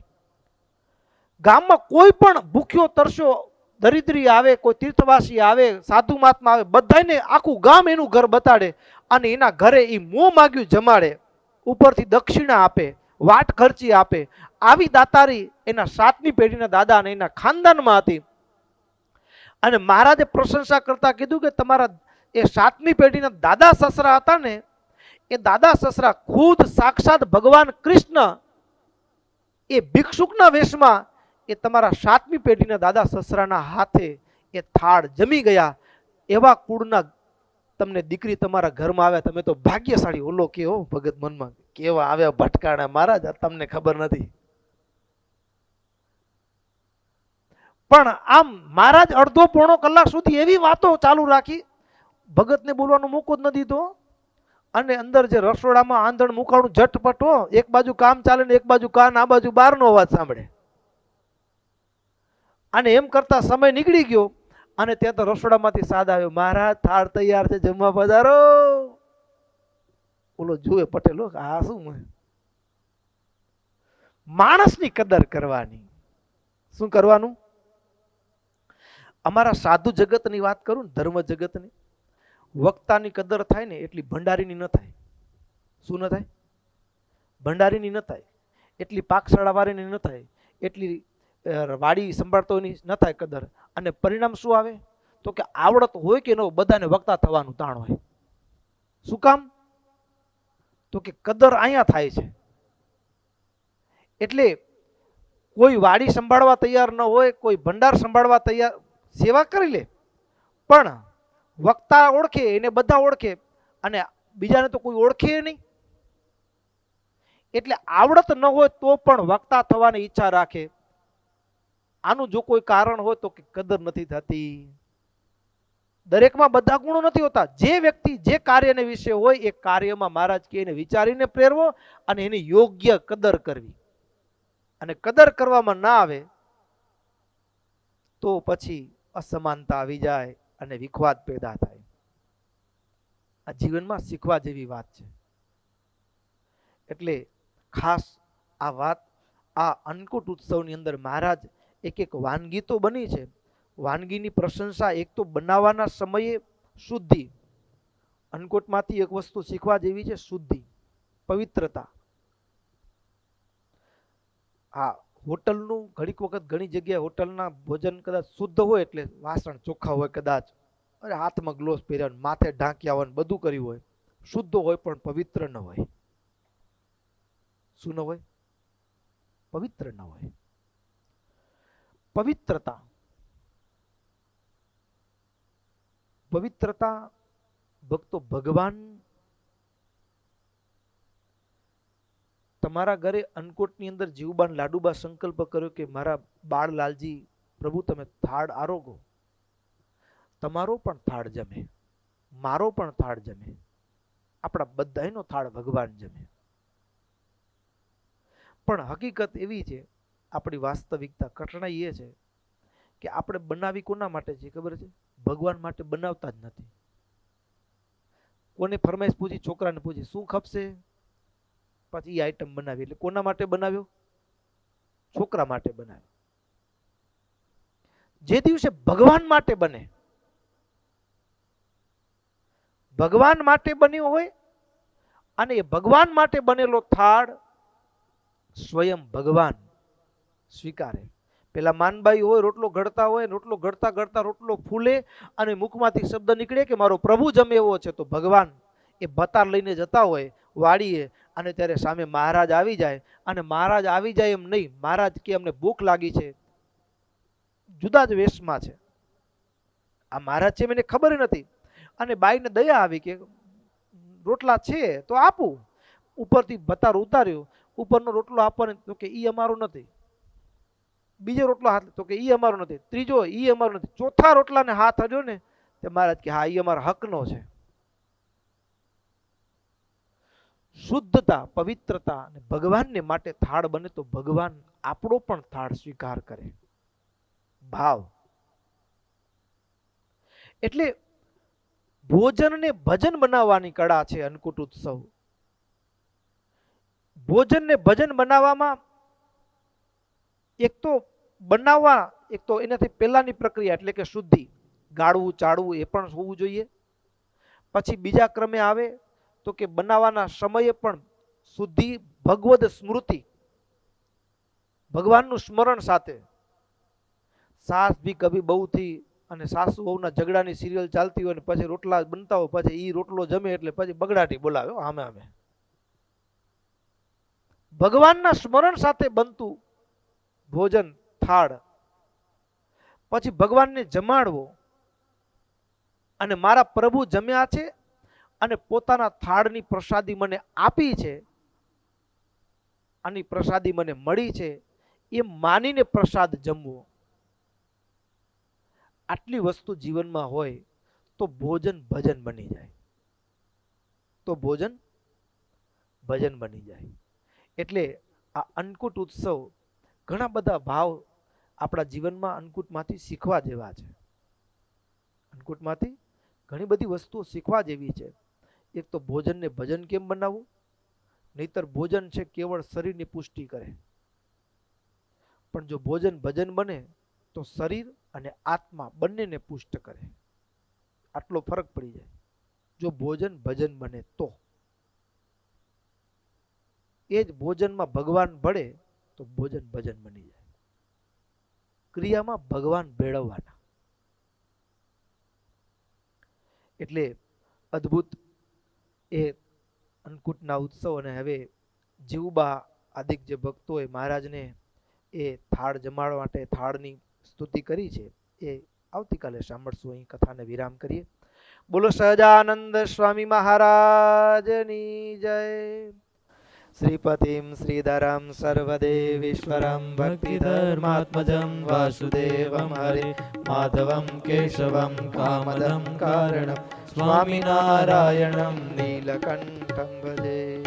ગામમાં કોઈ પણ ભૂખ્યો તરસ્યો દરિદ્રી આવે, કોઈ તીર્થવાસી આવે, સાધુ મહાત્મા આવે, બધાને આખું ગામ એનું ઘર બતાડે અને એના ઘરે એ મોં માગ્યું જમાડે, ઉપરથી દક્ષિણા આપે, વાટ ખર્ચી આપે. આવી દાતારી એના 7મી પેઢીના દાદા અને એના ખાનદાનમાં હતી. અને મહારાજે પ્રશંસા કરતા કીધું કે તમારા એ 7મી પેઢીના દાદા સસરા હતા ને, એ દાદા સસરા ખુદ સાક્ષાત ભગવાન કૃષ્ણ એ ભિક્ષુકના વેશમાં એ તમારા 7મી પેઢીના દાદા સસરાના હાથે એ થાળ જમી ગયા. એવા કુળના તમને દીકરી તમારા ઘરમાં આવ્યા, તમે તો ભાગ્યશાળી. ઓલો કેવો ભગત મનમાં કેવા આવ્યા ભટકાણા, મહારાજ તમને ખબર નથી. પણ આમ મહારાજ અડધો પોણો કલાક સુધી એવી વાતો ચાલુ રાખી, ભગતને બોલવાનો મોકો જ ન દીધો. અને અંદર જે રસોડામાં આંધણ મુકાણું ઝટપટ હો, એક બાજુ કામ ચાલે ને એક બાજુ કાન, આ બાજુ બહારનો અવાજ સાંભળે. અને એમ કરતા સમય નીકળી ગયો. અને ત્યાં તો રસોડામાંથી સાદ આવ્યો, મહારાજ થાળ તૈયાર છે, જમવા પધારો. ઓલો જુએ પટેલો, આ શું? માણસની કદર કરવાની. શું કરવાનું? અમારા સાધુ જગતની વાત કરું ને, ધર્મ જગતની, વક્તાની કદર થાય ને એટલી ભંડારીની ન થાય. શું ન થાય? ભંડારીની ન થાય, એટલી પાકશાળાવાળીની ન થાય, એટલી વાડી સંભાળતોની ન થાય કદર. અને પરિણામ શું આવે? તો કે આવડત હોય કે ન હોય બધાને વક્તા થવાનું તાણ હોય. શું કામ? તો કે કદર અહીંયા થાય છે. એટલે કોઈ વાડી સંભાળવા તૈયાર ન હોય, કોઈ ભંડાર સંભાળવા તૈયાર, સેવા કરી લે, પણ વક્તા ઓળખે એને બધા ઓળખે અને બીજાને તો કોઈ ઓળખે નહીં. એટલે આવડત ન હોય તો પણ વક્તા થવાની ઈચ્છા રાખે. આનું જો કોઈ કારણ હોય તો કે કદર નથી થતી. દરેકમાં બધા ગુણો નથી હોતા. જે વ્યક્તિ જે કાર્યને વિશે હોય એ કાર્યમાં મહારાજ કે એને વિચારીને પ્રેરવો અને એની યોગ્ય કદર કરવી. અને કદર કરવામાં ના આવે તો પછી અસમાનતા આવી જાય અને વિખવાદ પેદા થાય. આ જીવનમાં શીખવા જેવી વાત છે. એટલે ખાસ આ વાત, આ અન્નકૂટ ઉત્સવની અંદર મહારાજ એક એક વાનગી તો બની છે. વાનગીની પ્રશંસા એક તો બનાવવાના સમયે શુદ્ધિ. અન્નકૂટમાંથી એક વસ્તુ શીખવા જેવી છે, શુદ્ધિ, પવિત્રતા. હા, હોટલનું ઘણીક વખત ઘણી જગ્યાએ હોટલના ભોજન કદાચ શુદ્ધ હોય એટલે વાસણ ચોખ્ખા હોય, કદાચ અરે હાથમાં ગ્લોવ્સ પહેર્યા, માથે ઢાંક્યા હોય, બધું કર્યું હોય, શુદ્ધ હોય પણ પવિત્ર ન હોય. શું ન હોય? પવિત્ર ન હોય. પવિત્રતા, પવિત્રતા ભક્તો, ભગવાન તમારા ઘરે અન્નકૂટની અંદર જીવબાન લાડુબા સંકલ્પ કર્યો કે મારા બાળ લાલજી પ્રભુ તમે થાળ આરોગો, તમારો પણ થાળ જમે, મારો પણ થાળ જમે, આપણા બધાનો થાળ ભગવાન જમે. પણ હકીકત એવી છે, આપણી વાસ્તવિકતા કઠણાઈ એ છે કે આપણે બનાવી કોના માટે છે ખબર છે? ભગવાન માટે બનાવતા જ નથી. કોને ફરમાઈશ પૂછી, છોકરાને પૂછી શું ખપશે, પછી એ આઈટમ બનાવી. એટલે કોના માટે બનાવ્યો? છોકરા માટે બનાવ્યો. જે દિવસે ભગવાન માટે બને, ભગવાન માટે બન્યો હોય અને એ ભગવાન માટે બનેલો થાળ સ્વયં ભગવાન સ્વીકારે. પેલા માનબાઈ હોય, રોટલો ઘડતા હોય, રોટલો ઘડતા ઘડતા રોટલો ફૂલે અને મુખમાંથી શબ્દ નીકળે કે મારો પ્રભુ જમે એવો છે, તો ભગવાન એ ભતાર લઈને જતા હોય વાડીએ, અને ત્યારે સામે મહારાજ આવી જાય. અને મહારાજ આવી જાય એમ નહીં, મહારાજ કે અમને ભૂખ લાગી છે, જુદા જ વેશમાં છે. આ મહારાજ છે મને ખબર નથી. અને બાઈને દયા આવી કે રોટલા છે તો આપું. ઉપરથી ભતાર ઉતાર્યો, ઉપરનો રોટલો આપવાનો તો કે ઈ અમારો નથી. બીજો રોટલો હાથ તો કે ઈ અમારો નથી. ત્રીજો ઈ અમારો નથી. ચોથા રોટલાને હાથ અડ્યો ને તે મહારાજ કે હા ઈ અમારા હકનો છે. શુદ્ધતા, પવિત્રતા અને ભગવાનને માટે થાળ બને તો ભગવાન આપણો પણ થાળ સ્વીકાર કરે. ભાવ. એટલે ભોજનને ભજન બનાવવાની કળા છે અન્નકૂટ ઉત્સવ. ભોજનને ભજન બનાવવામાં એક તો બનાવવા, એક તો એનાથી પહેલાની પ્રક્રિયા એટલે કે શુદ્ધિ, ગાળવું ચાળવું એ પણ હોવું જોઈએ. પછી બીજા ક્રમે આવે તો કે બનાવવાના સમયે પણ શુદ્ધિ, ભગવદ સ્મૃતિ, ભગવાનનું સ્મરણ સાથે. સાસ ભી કભી બહુ થી અને સાસુ વહુના ઝઘડાની સિરિયલ ચાલતી હોય ને પછી રોટલા બનતા હોય, પછી ઈ રોટલો જમે એટલે પછી બગડાટી બોલાવે આમે આમે. ભગવાનના સ્મરણ સાથે બનતું ભોજન, થાળ, પછી ભગવાનને જમાડવો. અને મારા પ્રભુ જમ્યા છે અને પોતાના થાળની પ્રસાદી મને આપી છે, આની પ્રસાદી મને મળી છે એ માનીને પ્રસાદ જમવો. આટલી વસ્તુ જીવનમાં હોય તો ભોજન ભજન બની જાય. તો ભોજન ભજન બની જાય. એટલે આ અન્નકૂટ ઉત્સવ ઘણા બધા ભાવ આપણા જીવનમાં અન્નકૂટમાંથી શીખવા જેવા છે. અન્નકૂટમાંથી ઘણી બધી વસ્તુઓ શીખવા જેવી છે. એક તો ભોજનને ભજન કેમ બનાવવું, નહીતર ભોજન છે કેવળ શરીરની પુષ્ટિ કરે, પણ જો ભોજન ભજન બને તો શરીર અને આત્મા બંનેને પુષ્ટ કરે. આટલો ફરક પડી જાય જો ભોજન ભજન બને તો. એ જ ભોજનમાં ભગવાન ભળે તો ભોજન ભજન બની જાય. ક્રિયામાં ભગવાન ભેળવવાના. એટલે અદ્ભુત એ અન્નકૂટના ઉત્સવ. અને હવે જીવબા આદિક જે ભક્તોએ મહારાજને એ થાળ જમાડવા માટે થાળની સ્તુતિ કરી છે એ આવતીકાલે સાંભળશું. અહીં કથાને વિરામ કરીએ. બોલો સહજાનંદ સ્વામી મહારાજની જય. શ્રીપતિમ શ્રીધરમ સર્વદેવીશ્વરમ ભક્તિધર્માત્મજમ વાસુદેવમ હરે માધવમ કેશવમ કામદમ કારણમ સ્વામિનારાયણમ નીલકંઠમ ભજે.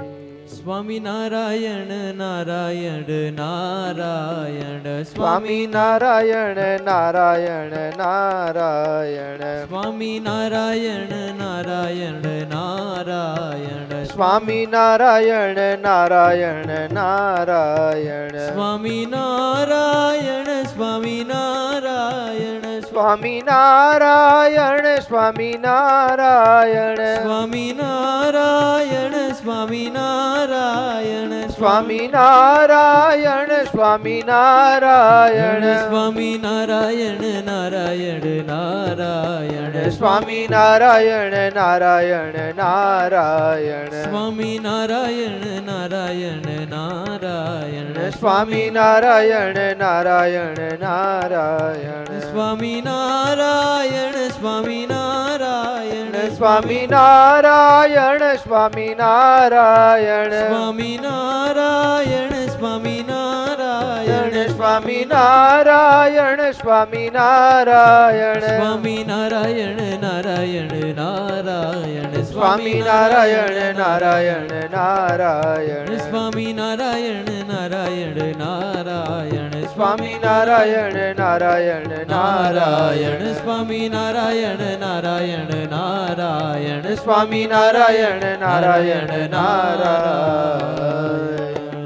સ્વામિનારાયણ નારાયણ નારાયણ સ્વામિનારાયણ નારાયણ નારાયણ સ્વામિનારાયણ નારાયણ નારાયણ સ્વામિનારાયણ નારાયણ નારાયણ સ્વામિનારાયણ સ્વામિનારાયણ સ્વામિનારાયણ સ્વામિનારાયણ સ્વામિનારાયણ સ્વામિનારાયણ સ્વામિનારાયણ સ્વામિનારાયણ સ્વામિનારાયણ નારાયણ નારાયણ સ્વામિનારાયણ નારાયણ નારાયણ સ્વામિનારાયણ નારાયણ નારાયણ સ્વામિનારાયણ નારાયણ નારાયણ સ્વામિનારાયણ સ્વામિનારાયણ સ્વામિનારાયણ સ્વામિનારાયણ સ્વામિનારાયણ સ્વામિનારાયણ સ્વામિનારાયણ સ્વામિનારાયણ સ્વામિનારાયણ નારાયણ નારાયણ સ્વામિનારાયણ નારાયણ નારાયણ સ્વામિનારાયણ નારાયણ નારાયણ સ્વામિનારાયણ નારાયણ નારાયણ સ્વામિનારાયણ નારાયણ નારાયણ સ્વામિનારાયણ નારાયણ નારાયણ.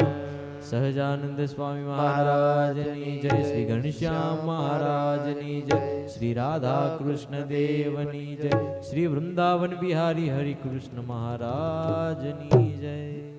સહજાનંદ સ્વામી મહારાજની જય. શ્રી ઘનશ્યામ મહારાજની જય. શ્રી રાધા કૃષ્ણ દેવની જય. શ્રી વૃંદાવન બિહારી હરિ કૃષ્ણ મહારાજની જય.